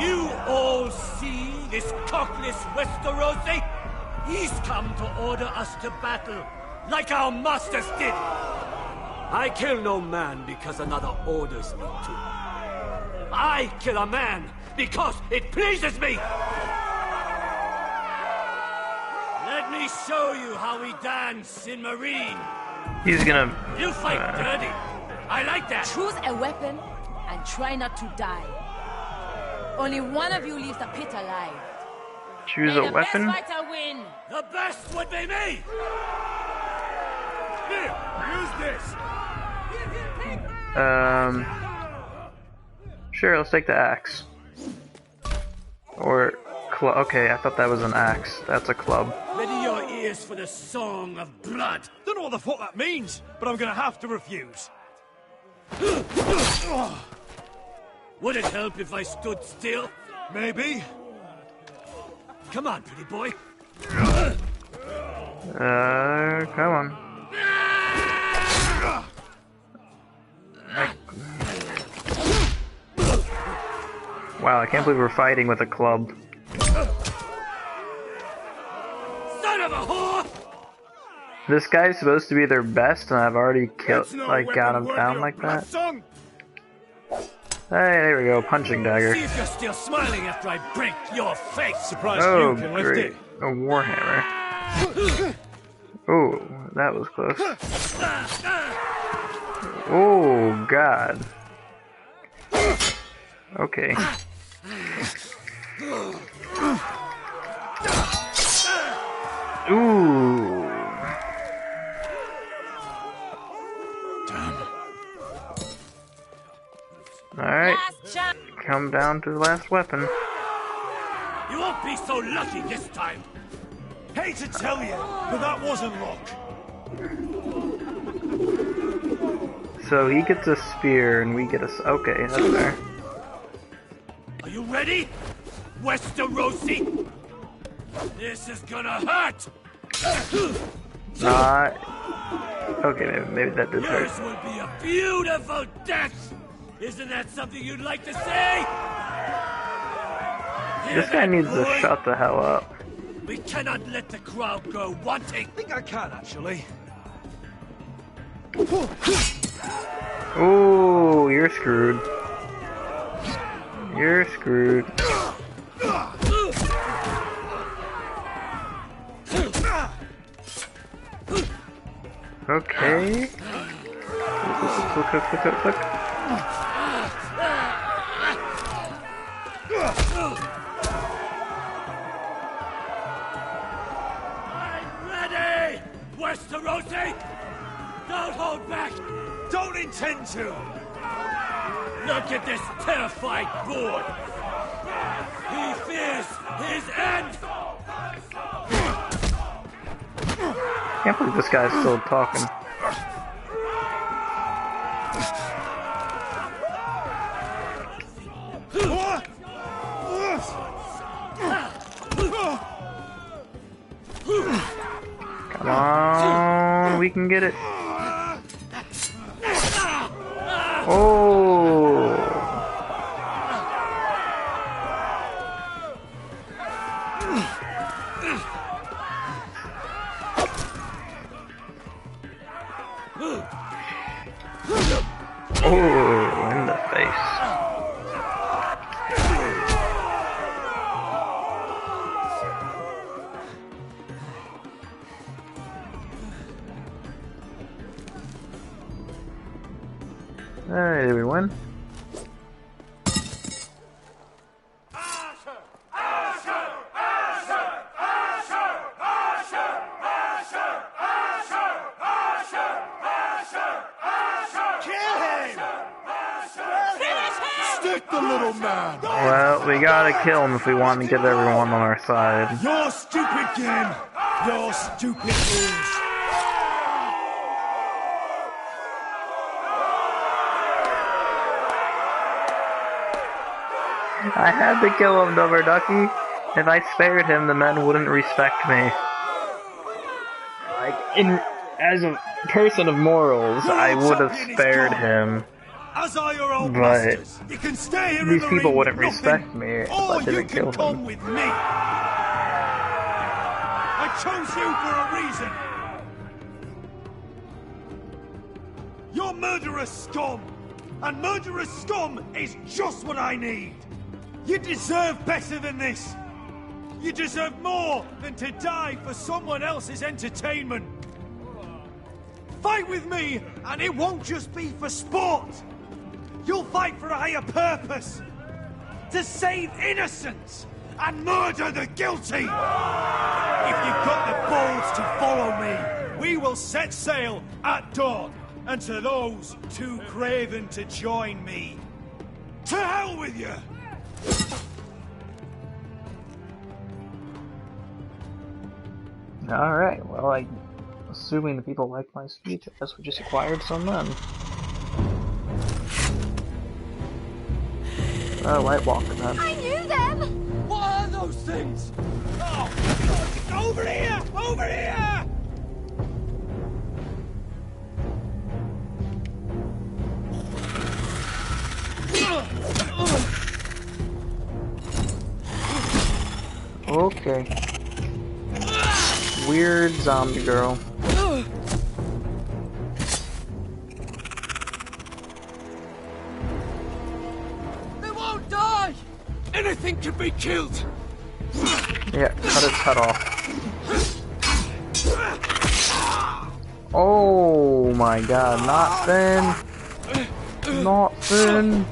You all see this cockless Westerosi? He's come to order us to battle, like our masters did. I kill no man because another orders me to. I kill a man because it pleases me. Let me show you how we dance in Marine. He's gonna. You fight dirty. I like that. Choose a weapon and try not to die. Only one of you leaves the pit alive. Choose a weapon? The best fighter win. The best would be me. Here, use this. Sure, let's take the axe. Or club. Okay, I thought that was an axe. That's a club. Ready your ears for the song of blood. Don't know what the fuck that means, but I'm gonna have to refuse. Would it help if I stood still? Maybe. Come on, pretty boy. Come on. Wow, I can't believe we're fighting with a club. Son of a whore! This guy's supposed to be their best, and I've already killed, got him down like that. Hey, there we go, punching dagger. See if you're still smiling after I break your face. Surprised Oh, you can lift great. it. A warhammer. Oh, that was close. Oh, God. Okay. Ooh. Alright. Come down to the last weapon. You won't be so lucky this time. Hate to tell you, but that wasn't luck. So he gets a spear and we get a... Okay, that's fair. Are you ready? Westerosi? This is gonna hurt! Not... Okay, maybe that did hurt. Yours will be a beautiful death! Isn't that something you'd like to say? This guy needs to shut the hell up. We cannot let the crowd go wanting. I think I can, actually. Ooh, you're screwed. You're screwed. Okay. Look. I'm ready! Westerosi! Don't hold back! Don't intend to! Look at this terrified board! He fears his end! Can't believe this guy's still talking. Come on, we can get it. Oh. Oh, in the face. Alright, did we win? Stick the little man! Well, we gotta kill him if we want to get everyone on our side. Your stupid game! Your stupid rules! I had to kill him, Dumber Ducky. If I spared him, the men wouldn't respect me. Like, as a person of morals, I would have spared him. As are your old But masters. You can stay here these in the people ring wouldn't with respect nothing, me if or I didn't you kill can come them. with me. I chose you for a reason. You're murderous scum, and murderous scum is just what I need. You deserve better than this. You deserve more than to die for someone else's entertainment. Fight with me, and it won't just be for sport. You'll fight for a higher purpose. To save innocents and murder the guilty. If you've got the balls to follow me, we will set sail at dawn. And to those too craven to join me, to hell with you! Alright, well, assuming the people like my speech, I guess we just acquired some men. White Walker then. I knew them! What are those things? Oh, over here! Over here! Okay. Weird zombie girl. They won't die! Anything can be killed! Yeah, cut its head off. Oh my god, not Finn! Not Finn!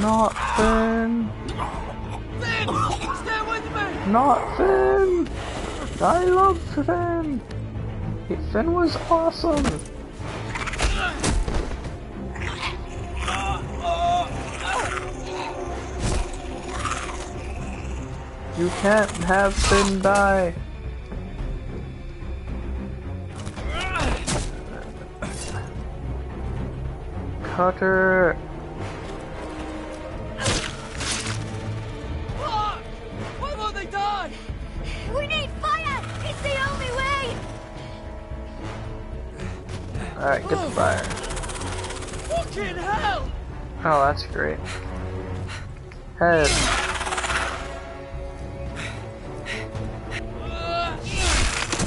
Not Finn! Finn! Stay with me! Not Finn! I love Finn! Finn was awesome! You can't have Finn die! Cutter! Why won't they die? We need fire! It's the only way! Alright, get the fire. Fucking hell! Oh, that's great. Head.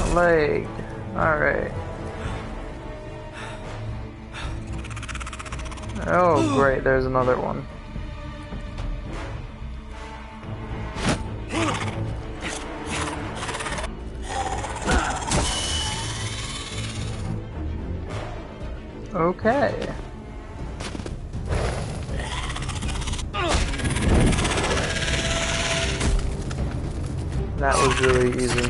A leg. Alright. Oh, great, there's another one. Okay. That was really easy.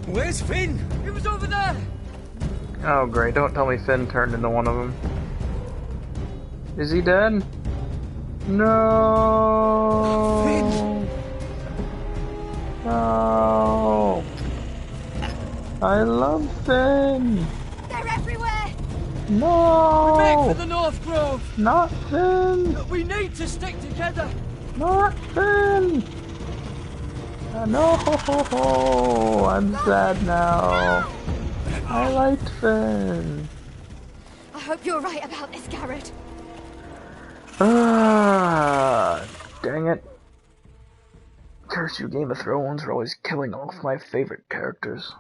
Where's Finn? He was over there! Oh great, don't tell me Finn turned into one of them. Is he dead? No! Finn! No! I love Finn! They're everywhere! No! We make for the North Grove! Not Finn! We need to stick together! Not Finn! No! I'm sad now. I liked Finn. I hope you're right about this, Garrett. Ah, dang it. Curse you, Game of Thrones, for always killing off my favorite characters.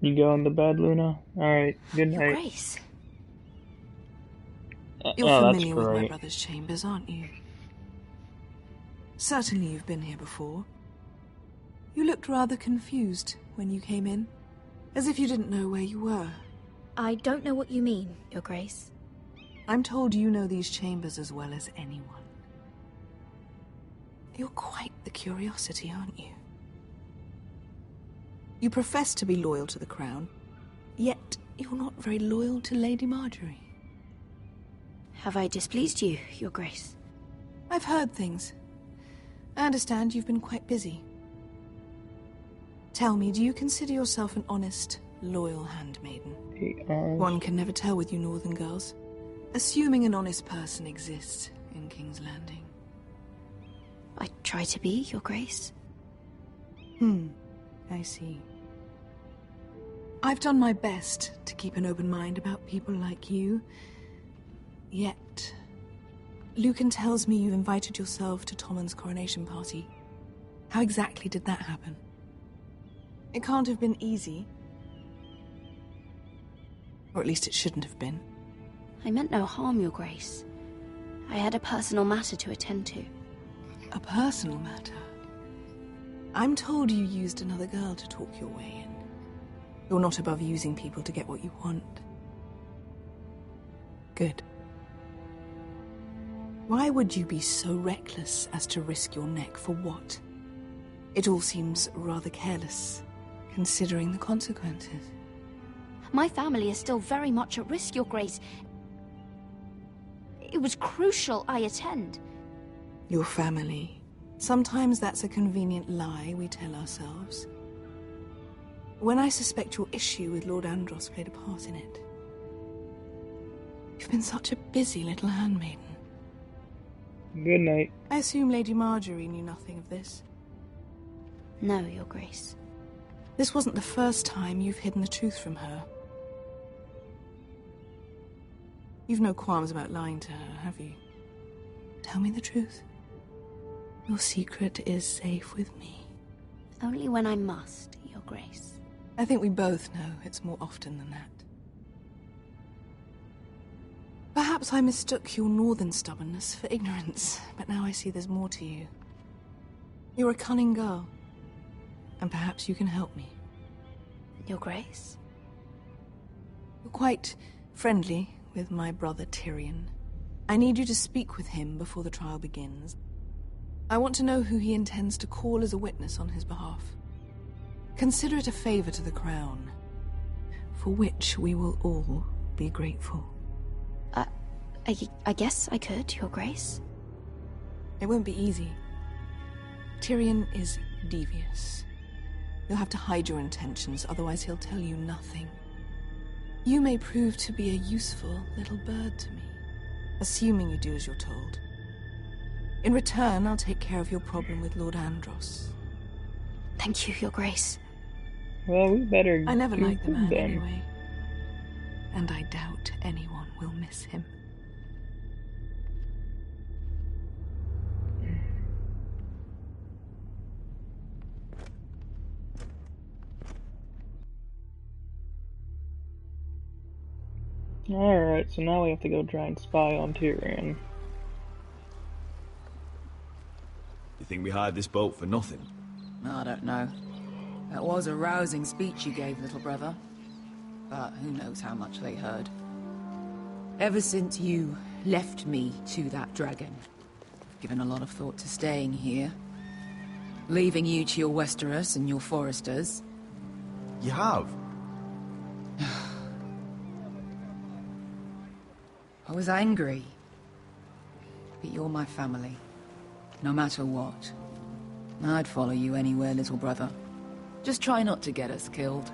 You going to bed, Luna? Alright, good night. Your Grace. You're Oh, familiar with my brother's chambers, aren't you? Certainly you've been here before. You looked rather confused when you came in, as if you didn't know where you were. I don't know what you mean, Your Grace. I'm told you know these chambers as well as anyone. You're quite the curiosity, aren't you? You profess to be loyal to the crown, yet you're not very loyal to Lady Marjorie. Have I displeased you, Your Grace? I've heard things. I understand you've been quite busy. Tell me, do you consider yourself an honest, loyal handmaiden? One can never tell with you northern girls. Assuming an honest person exists in King's Landing. I try to be, Your Grace. I see. I've done my best to keep an open mind about people like you. Yet, Lucan tells me you invited yourself to Tommen's coronation party. How exactly did that happen? It can't have been easy. Or at least it shouldn't have been. I meant no harm, Your Grace. I had a personal matter to attend to. A personal matter? I'm told you used another girl to talk your way in. You're not above using people to get what you want. Good. Why would you be so reckless as to risk your neck for what? It all seems rather careless, considering the consequences. My family is still very much at risk, Your Grace. It was crucial I attend. Your family. Sometimes that's a convenient lie we tell ourselves. When I suspect your issue with Lord Andros played a part in it. You've been such a busy little handmaiden. Good night. I assume Lady Marjorie knew nothing of this. No, Your Grace. This wasn't the first time you've hidden the truth from her. You've no qualms about lying to her, have you? Tell me the truth. Your secret is safe with me. Only when I must, Your Grace. I think we both know it's more often than that. Perhaps I mistook your northern stubbornness for ignorance, but now I see there's more to you. You're a cunning girl, and perhaps you can help me. Your Grace? You're quite friendly with my brother Tyrion. I need you to speak with him before the trial begins. I want to know who he intends to call as a witness on his behalf. Consider it a favor to the crown, for which we will all be grateful. I guess I could, Your Grace. It won't be easy. Tyrion is devious. You'll have to hide your intentions, otherwise he'll tell you nothing. You may prove to be a useful little bird to me, assuming you do as you're told. In return, I'll take care of your problem with Lord Andros. Thank you, Your Grace. Well, we better. I never liked the man anyway, and I doubt anyone will miss him. Alright, so now we have to go try and spy on Tyrion. You think we hired this boat for nothing? I don't know. That was a rousing speech you gave, little brother. But who knows how much they heard. Ever since you left me to that dragon, I've given a lot of thought to staying here. Leaving you to your Westeros and your Foresters. You have? I was angry. But you're my family. No matter what. I'd follow you anywhere, little brother. Just try not to get us killed.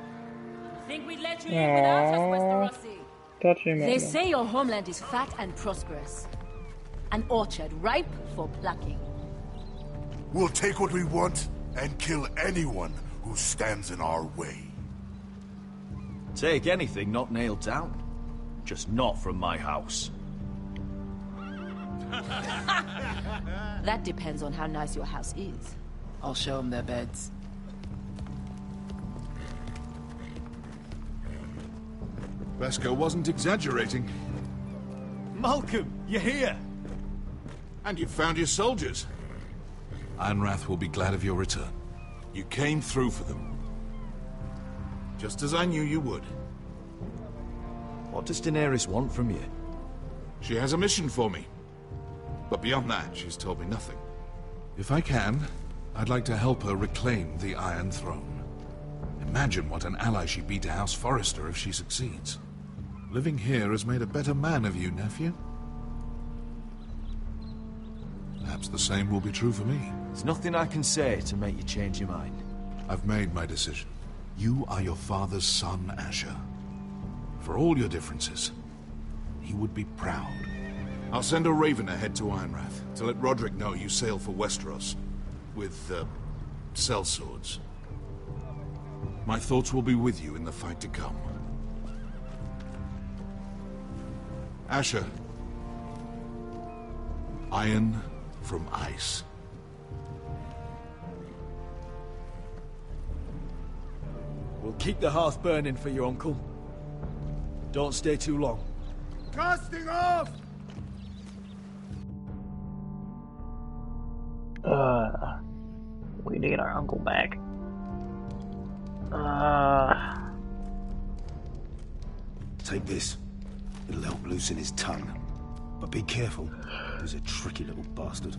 Think we'd let you live without us, Westerosi? Touching They say your homeland is fat and prosperous. An orchard ripe for plucking. We'll take what we want and kill anyone who stands in our way. Take anything not nailed down. Just not from my house. That depends on how nice your house is. I'll show them their beds. Vesco wasn't exaggerating. Malcolm, you're here! And you've found your soldiers. Ironrath will be glad of your return. You came through for them. Just as I knew you would. What does Daenerys want from you? She has a mission for me. But beyond that, she's told me nothing. If I can, I'd like to help her reclaim the Iron Throne. Imagine what an ally she'd be to House Forrester if she succeeds. Living here has made a better man of you, nephew. Perhaps the same will be true for me. There's nothing I can say to make you change your mind. I've made my decision. You are your father's son, Asher. For all your differences, he would be proud. I'll send a raven ahead to Ironrath to let Roderick know you sail for Westeros with, sellswords. My thoughts will be with you in the fight to come. Asher. Iron from ice. We'll keep the hearth burning for you, Uncle. Don't stay too long. Casting off! We need our uncle back. Take this. It'll help loosen his tongue. But be careful. He's a tricky little bastard.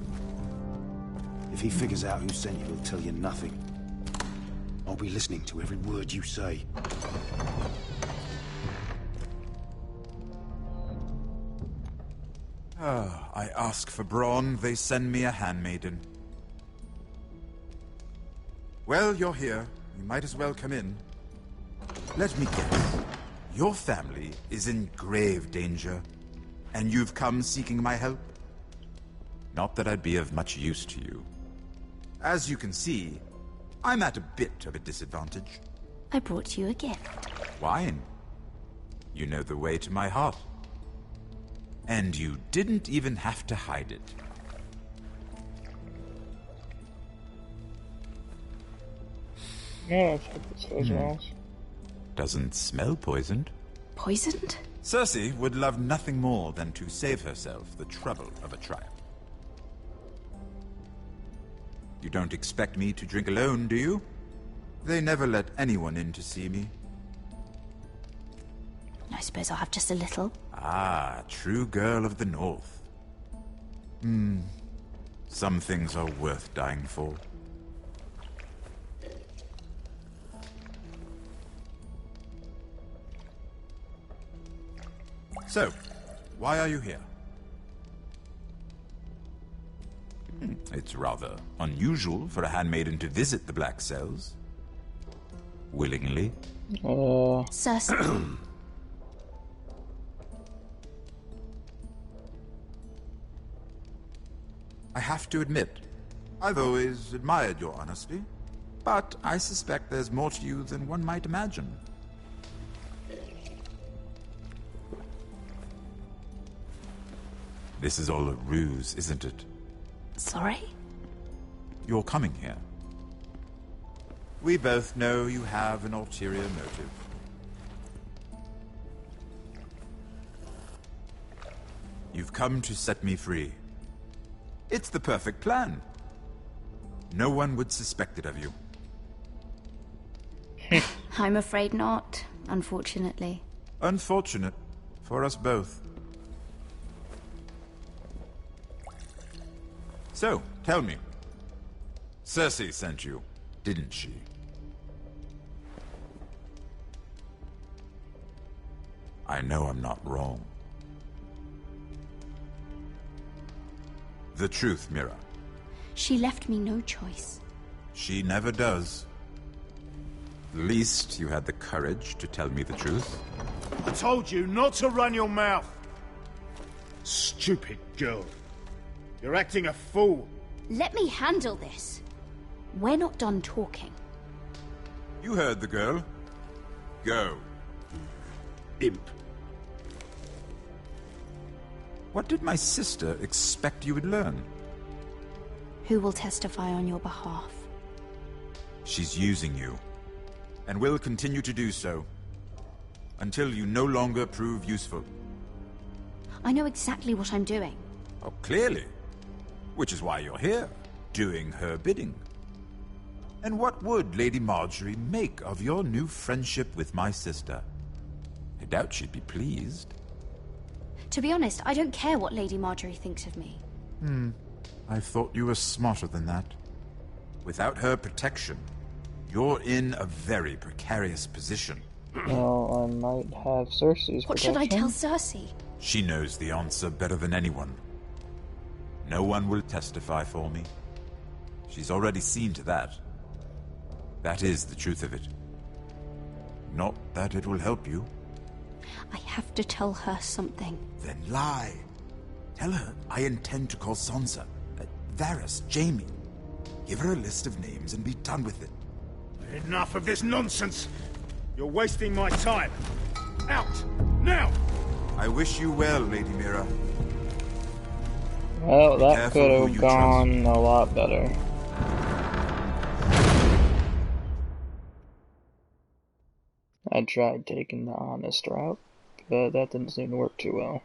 If he figures out who sent you, he'll tell you nothing. I'll be listening to every word you say. I ask for brawn, they send me a handmaiden. Well, you're here. You might as well come in. Let me guess. Your family is in grave danger, and you've come seeking my help? Not that I'd be of much use to you. As you can see, I'm at a bit of a disadvantage. I brought you a gift. Wine. You know the way to my heart. And you didn't even have to hide it. Yeah, it's Doesn't smell poisoned. Poisoned? Cersei would love nothing more than to save herself the trouble of a trial. You don't expect me to drink alone, do you? They never let anyone in to see me. I suppose I'll have just a little. Ah, true girl of the North. Some things are worth dying for. So, why are you here? It's rather unusual for a handmaiden to visit the Black Cells. Willingly. Cersei. I have to admit, I've always admired your honesty, but I suspect there's more to you than one might imagine. This is all a ruse, isn't it? Sorry? You're coming here. We both know you have an ulterior motive. You've come to set me free. It's the perfect plan. No one would suspect it of you. I'm afraid not, unfortunately. Unfortunate for us both. So, tell me. Cersei sent you, didn't she? I know I'm not wrong. The truth, Mira. She left me no choice. She never does. At least you had the courage to tell me the truth. I told you not to run your mouth. Stupid girl. You're acting a fool. Let me handle this. We're not done talking. You heard the girl. Go. Imp. What did my sister expect you would learn? Who will testify on your behalf? She's using you, and will continue to do so. until you no longer prove useful. I know exactly what I'm doing. Oh, clearly. Which is why you're here, doing her bidding. And what would Lady Marjorie make of your new friendship with my sister? I doubt she'd be pleased. To be honest, I don't care what Lady Marjorie thinks of me. I thought you were smarter than that. Without her protection, you're in a very precarious position. Well, I might have Cersei's What protection. should I tell Cersei? She knows the answer better than anyone. No one will testify for me. She's already seen to that. That is the truth of it. Not that it will help you. I have to tell her something. Then lie. Tell her I intend to call Sansa, Varys, Jaime. Give her a list of names and be done with it. Enough of this nonsense! You're wasting my time! Out! Now! I wish you well, Lady Mira. Well, Be that careful could who have you gone a lot better. I tried taking the honest route, but that didn't seem to work too well.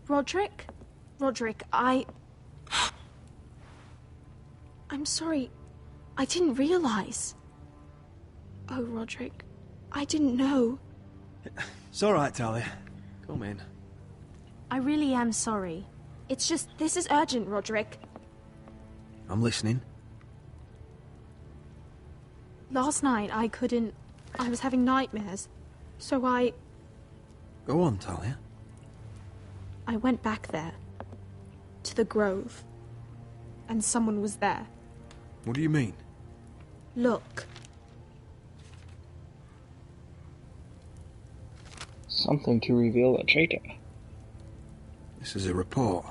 Roderick? Roderick, I'm sorry. I didn't realize. Oh, Roderick, I didn't know. It's all right, Talia. Come in. I really am sorry. It's just, this is urgent, Roderick. I'm listening. Last night, I was having nightmares. So I Go on, Talia. went back there. To the grove. And someone was there. What do you mean? Look. Something to reveal a traitor. This is a report.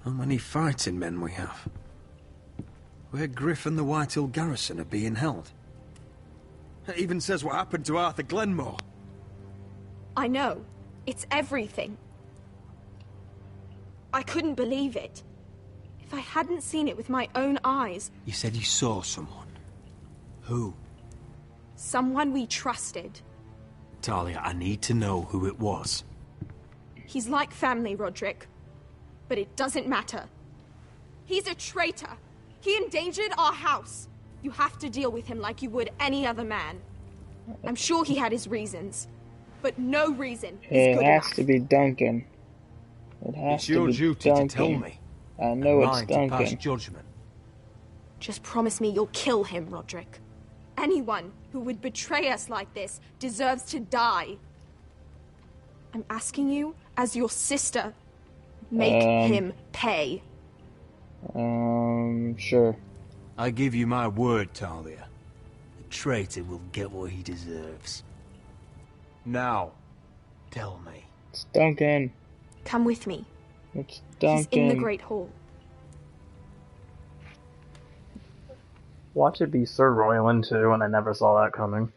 How many fighting men we have? Where Griff and the Whitehill garrison are being held. It even says what happened to Arthur Glenmore. I know. It's everything. I couldn't believe it. If I hadn't seen it with my own eyes... You said you saw someone. Who? Someone we trusted. Talia, I need to know who it was. He's like family, Roderick. But it doesn't matter. He's a traitor. He endangered our house. You have to deal with him like you would any other man. I'm sure he had his reasons. But no reason is good It has enough. to be Duncan. It has to It's your be duty Duncan. to tell me. I know and it's mine to pass Duncan. judgment. Just promise me you'll kill him, Roderick. Anyone who would betray us like this deserves to die. I'm asking you, as your sister, make him pay. Sure. I give you my word, Talia. The traitor will get what he deserves. Now, tell me. It's Duncan. Come with me. It's Duncan. He's in the Great Hall. Watch it be Sir Royland too, and I never saw that coming.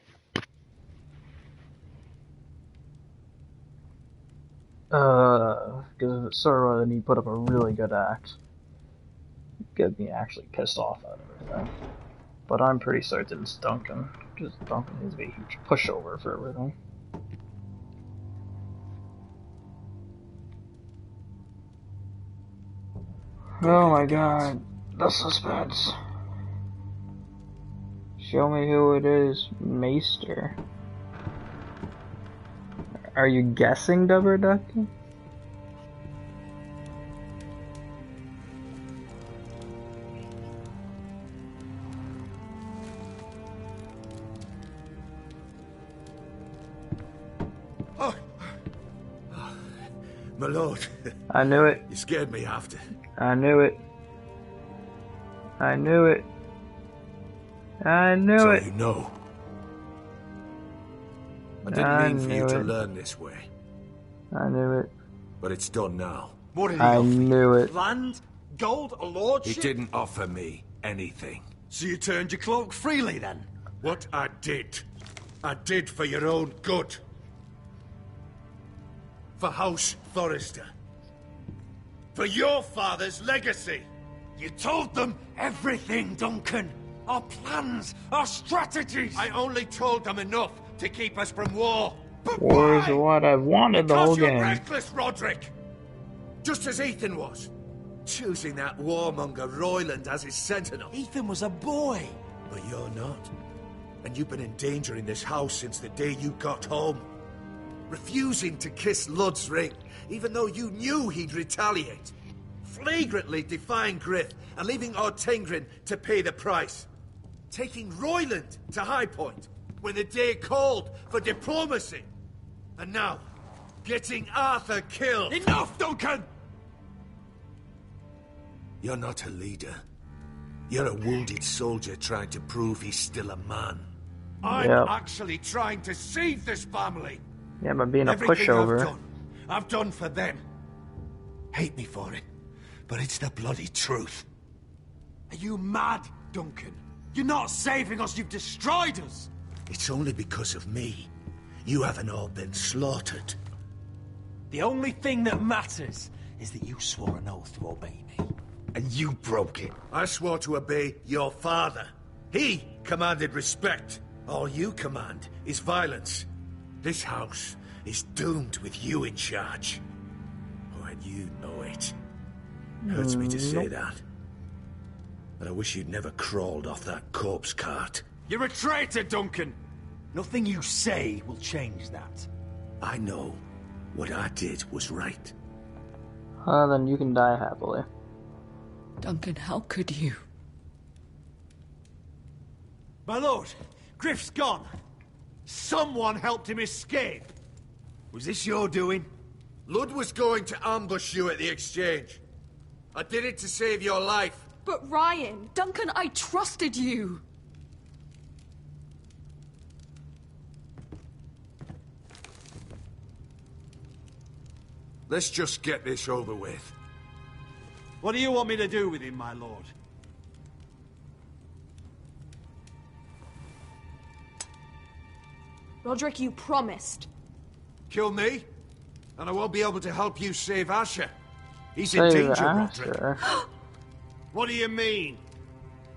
Because Sir Royland, he put up a really good act. Get me actually pissed off at everything. But I'm pretty certain it's Duncan. Because Duncan is a huge pushover for everything. Oh my god, the suspense. Show me who it is, Maester. Are you guessing, Dubber Ducky? My lord. I knew it. You scared me after. I knew it. I knew it. I knew So it. you know. I didn't mean for you to learn this way. I knew it. But it's done now. What did he I offer you? knew it. Land? Gold? A lordship? He didn't offer me anything. So you turned your cloak freely then? What I did for your own good. for House Forrester. For your father's legacy. You told them everything, Duncan. Our plans, our strategies. I only told them enough to keep us from war. But War is why? what I've wanted the whole Because you're game. reckless, Roderick. Just as Ethan was. Choosing that warmonger Royland as his sentinel. Ethan was a boy. But you're not. And you've been endangering this house since the day you got home. Refusing to kiss Lud's ring, even though you knew he'd retaliate. Flagrantly defying Griff and leaving Ortengrin to pay the price. Taking Royland to High Point when the day called for diplomacy. And now, getting Arthur killed. Enough, Duncan! You're not a leader. You're a wounded soldier trying to prove he's still a man. I'm actually trying to save this family. Yeah, but being a Everything pushover. I've done for them. Hate me for it, but it's the bloody truth. Are you mad, Duncan? You're not saving us, you've destroyed us! It's only because of me. You haven't all been slaughtered. The only thing that matters is that you swore an oath to obey me. And you broke it. I swore to obey your father. He commanded respect. All you command is violence. This house is doomed with you in charge. Oh, and you know it. Hurts me to say that. But I wish you'd never crawled off that corpse cart. You're a traitor, Duncan! Nothing you say will change that. I know what I did was right. Then you can die happily. Duncan, how could you? My lord, Griff's gone. Someone helped him escape. Was this your doing? Lud was going to ambush you at the exchange. I did it to save your life. But Ryan, Duncan, I trusted you. Let's just get this over with. What do you want me to do with him, my lord? Roderick, you promised. Kill me, and I won't be able to help you save Asher. He's Save in danger, Asher? Roderick. What do you mean?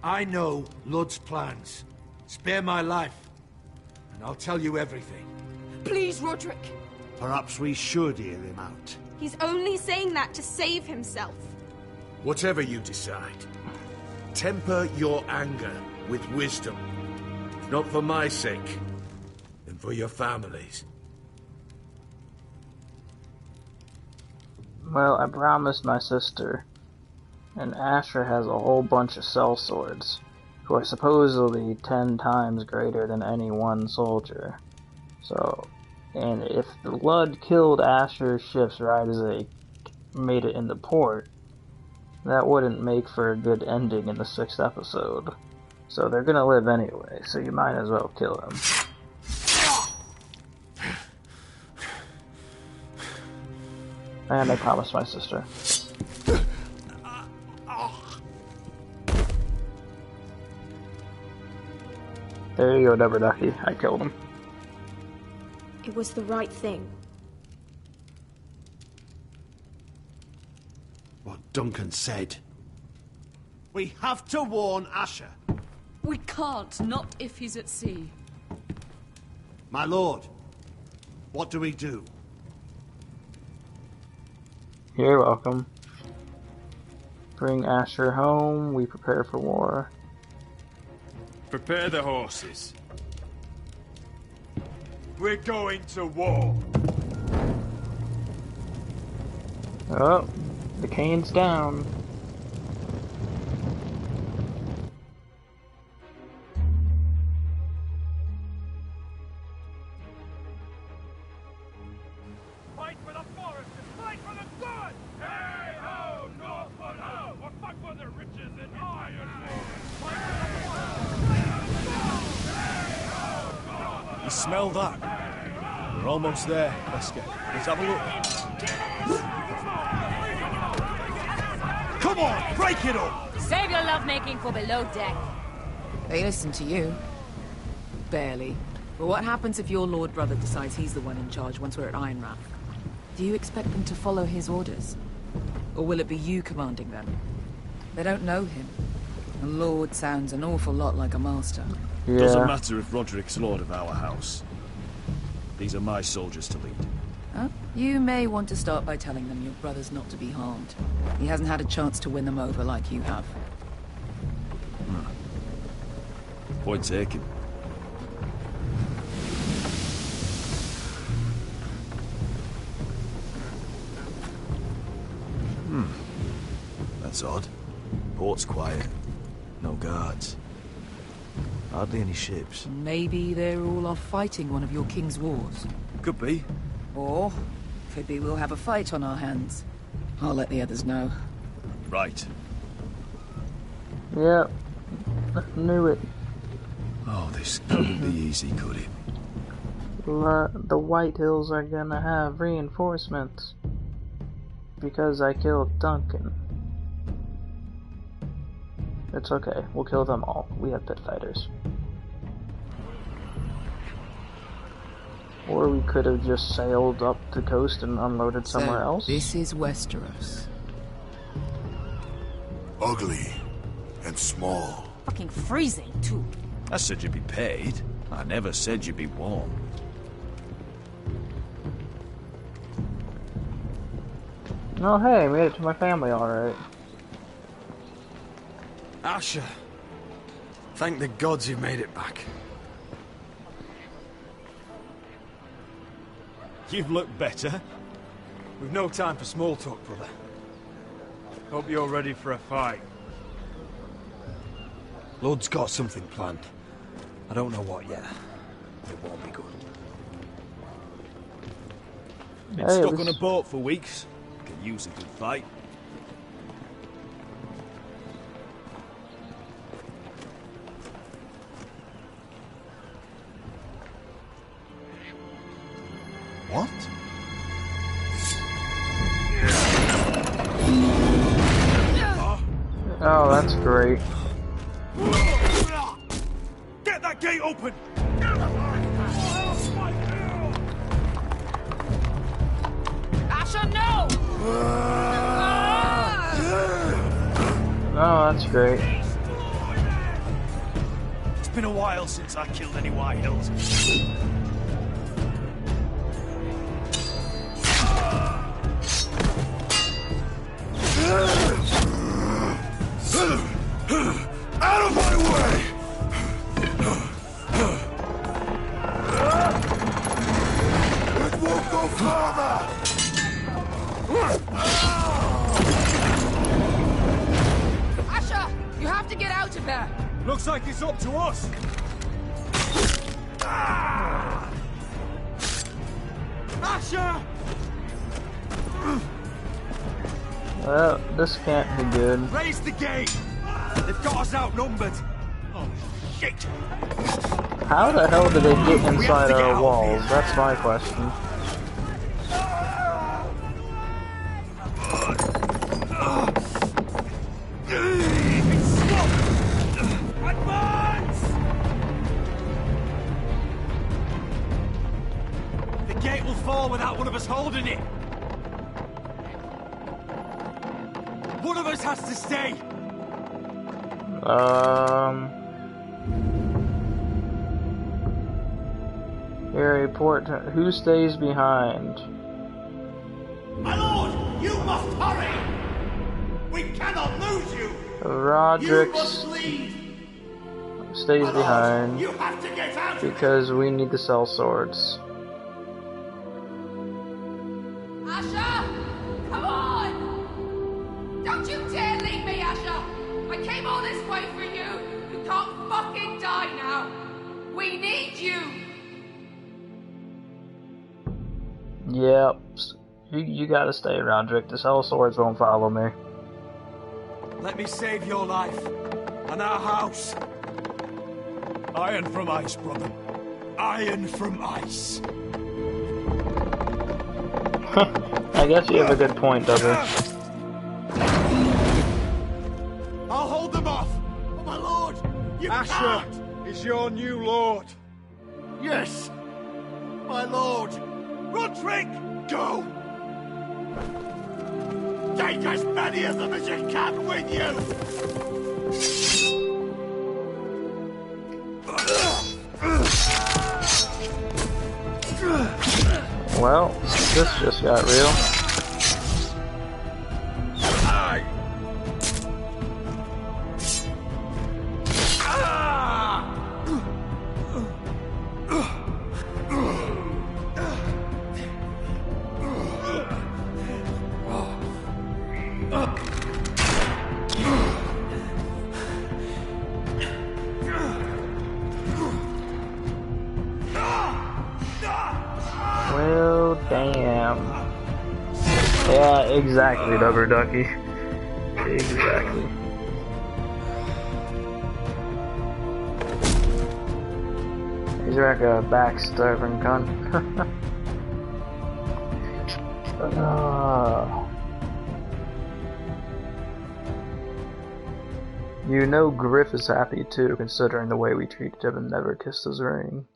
I know Lud's plans. Spare my life, and I'll tell you everything. Please, Roderick. Perhaps we should hear him out. He's only saying that to save himself. Whatever you decide, temper your anger with wisdom. Not for my sake, and for your families. Well, I promised my sister. And Asher has a whole bunch of sellswords, who are supposedly 10 times greater than any one soldier. So, and if the Lud killed Asher's ships right as they made it into port, that wouldn't make for a good ending in the 6th episode. So they're gonna live anyway, so you might as well kill them. And I promised my sister. There you go, Dubber Ducky. I killed him. It was the right thing. What Duncan said. We have to warn Asher. We can't, not if he's at sea. My lord, what do we do? You're welcome. Bring Asher home, we prepare for war. Prepare the horses. We're going to war. Oh, the cane's down. Fight for the forest and fight for the good! Hey ho, Northwood ho! Or fight for the riches and ironwood! Fight for the forest! You smell that? We're almost there, Wesker. Let's have a look. Come on, break it up! Save your lovemaking for below deck. They listen to you. Barely. But what happens if your lord brother decides he's the one in charge once we're at Ironrath? Do you expect them to follow his orders? Or will it be you commanding them? They don't know him. A lord sounds an awful lot like a master. Yeah. Doesn't matter if Roderick's lord of our house. These are my soldiers to lead. Huh? You may want to start by telling them your brother's not to be harmed. He hasn't had a chance to win them over like you have. Point taken. That's odd. Port's quiet. No guards. Hardly any ships. Maybe they're all off fighting one of your king's wars. Could be. Or could be we'll have a fight on our hands. I'll let the others know. Right. Yep. Knew it. Oh, this couldn't be easy, could it? The White Hills are gonna have reinforcements. Because I killed Duncan. It's okay, we'll kill them all. We have pit fighters. Or we could have just sailed up the coast and unloaded somewhere else. This is Westeros. Ugly and small. Fucking freezing, too. I said you'd be paid. I never said you'd be warm. Oh hey, made it to my family alright. Asher, thank the gods you made it back. You've looked better. We've no time for small talk, brother. Hope you're ready for a fight. Lord's got something planned. I don't know what yet. It won't be good. Been stuck on a boat for weeks. Can use a good fight. What? Oh, that's great. Get that gate open! Asher, no! Oh, that's great. It's been a while since I killed any White Hills. Out of my way! It won't go farther! Asher, you have to get out of there. Looks like it's up to us. Asher! Well, this can't be good. Raise the gate! They've got us outnumbered. Oh, shit! How the hell did they get inside our walls? That's my question. Advance! The gate will fall without one of us holding it. One of us has to stay. Here, report. Who stays behind? My lord, you must hurry! We cannot lose you! Roderick You must lead! stays behind You have to get out of here! because we need to sell swords. Asher! Come on! Don't you dare leave me, Asher! I came all this way for you! You can't fucking die now! We need you! Yep. You gotta stay, Roderick. The sell swords won't follow me. Let me save your life and our house. Iron from ice, brother. Iron from ice. I guess you have a good point, Double. I'll hold them off. Oh, my lord, you Asher can't. is your new lord. Yes, my lord. Roderick, go. Take as many of them as you can with you! Well, this just got real. Well, damn. Yeah, exactly, Rubber Ducky. Exactly. He's like a backstabbing cunt. You know Griff is happy too, considering the way we treated him and never kissed his ring.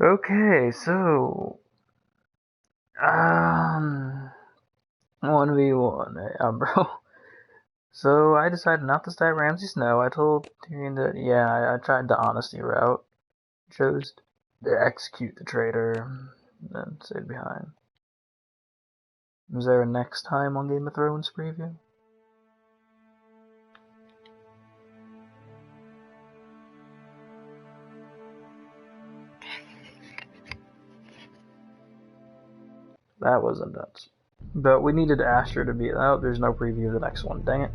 Okay, so 1v1, yeah, bro. So I decided not to stab Ramsay Snow. I told Tyrion that, yeah, I tried the honesty route. Chose to execute the traitor, and stayed behind. Is there a next time on Game of Thrones preview? That was intense. But we needed Asher to be. Oh, there's no preview of the next one. Dang it.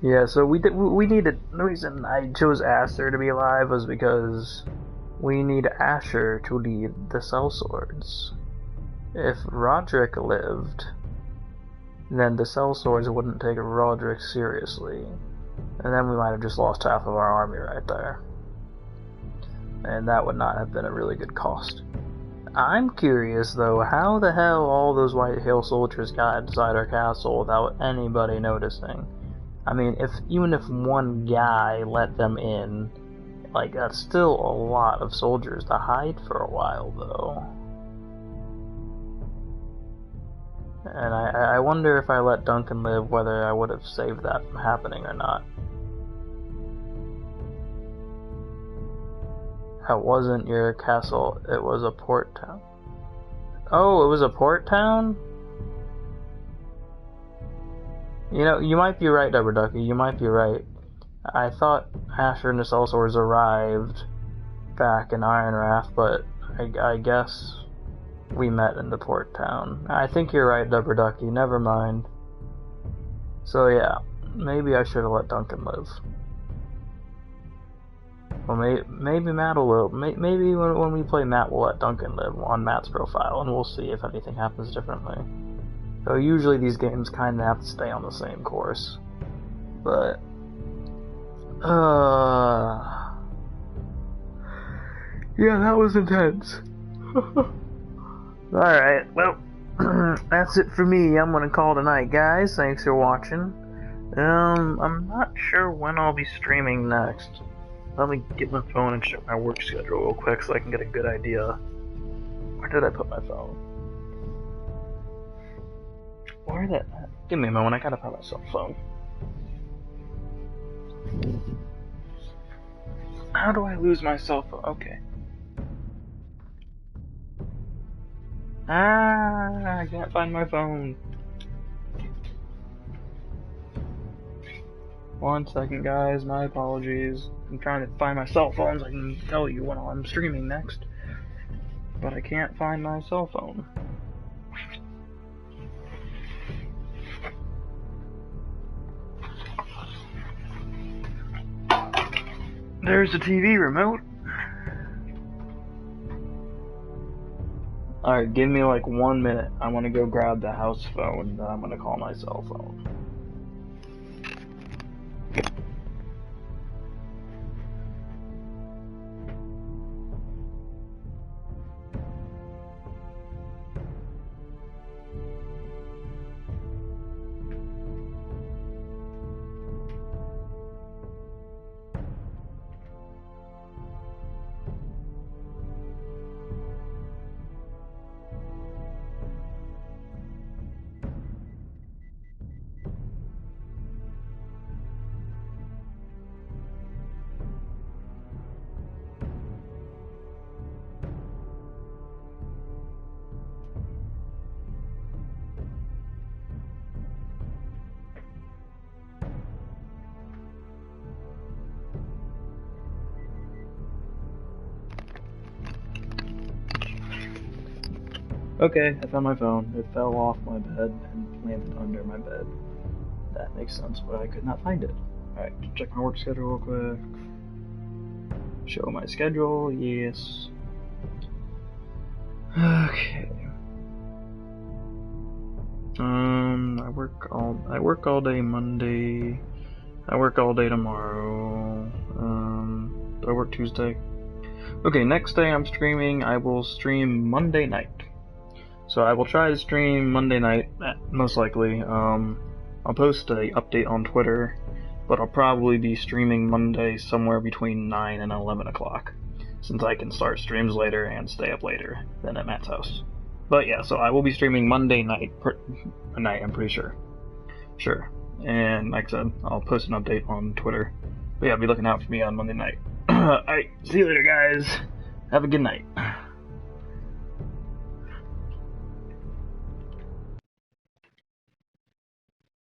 Yeah, so we needed. The reason I chose Asher to be alive was because we need Asher to lead the sellswords. If Roderick lived, then the sellswords wouldn't take Roderick seriously, and then we might have just lost half of our army right there. And that would not have been a really good cost. I'm curious, though, how the hell all those White Hill soldiers got inside our castle without anybody noticing. I mean, even if one guy let them in, like, that's still a lot of soldiers to hide for a while, though. And I wonder if I let Duncan live, whether I would have saved that from happening or not. That wasn't your castle, it was a port town. Oh, it was a port town? You know, you might be right, Rubber Ducky, you might be right. I thought Asher and the sellswords arrived back in Ironrath, but I guess we met in the port town. I think you're right, Rubber Ducky, never mind. So yeah, maybe I should have let Duncan live. Well, maybe Matt will. Maybe when we play Matt, we'll let Duncan live on Matt's profile, and we'll see if anything happens differently. So usually these games kind of have to stay on the same course. But, yeah, that was intense. Alright, well, that's it for me. I'm gonna call tonight, guys. Thanks for watching. I'm not sure when I'll be streaming next. Let me get my phone and check my work schedule real quick so I can get a good idea. Where did I put my phone? Where did that? Give me a moment, I gotta find my cell phone. How do I lose my cell phone? Okay. I can't find my phone. 1 second, guys, my apologies. I'm trying to find my cell phone so I can tell you when I'm streaming next. But I can't find my cell phone. There's the TV remote. Alright, give me like 1 minute. I want to go grab the house phone, and then I'm going to call my cell phone. Okay, I found my phone. It fell off my bed and landed under my bed. That makes sense, but I could not find it. Alright, check my work schedule real quick. Show my schedule, yes. Okay. I work all day Monday. I work all day tomorrow. Do I work Tuesday? Okay, next day I'm streaming. I will stream Monday night. So I will try to stream Monday night, most likely. I'll post an update on Twitter, but I'll probably be streaming Monday somewhere between 9 and 11 o'clock, since I can start streams later and stay up later than at Matt's house. But yeah, so I will be streaming Monday night, I'm pretty sure. Sure. And like I said, I'll post an update on Twitter. But yeah, be looking out for me on Monday night. Alright, see you later, guys. Have a good night.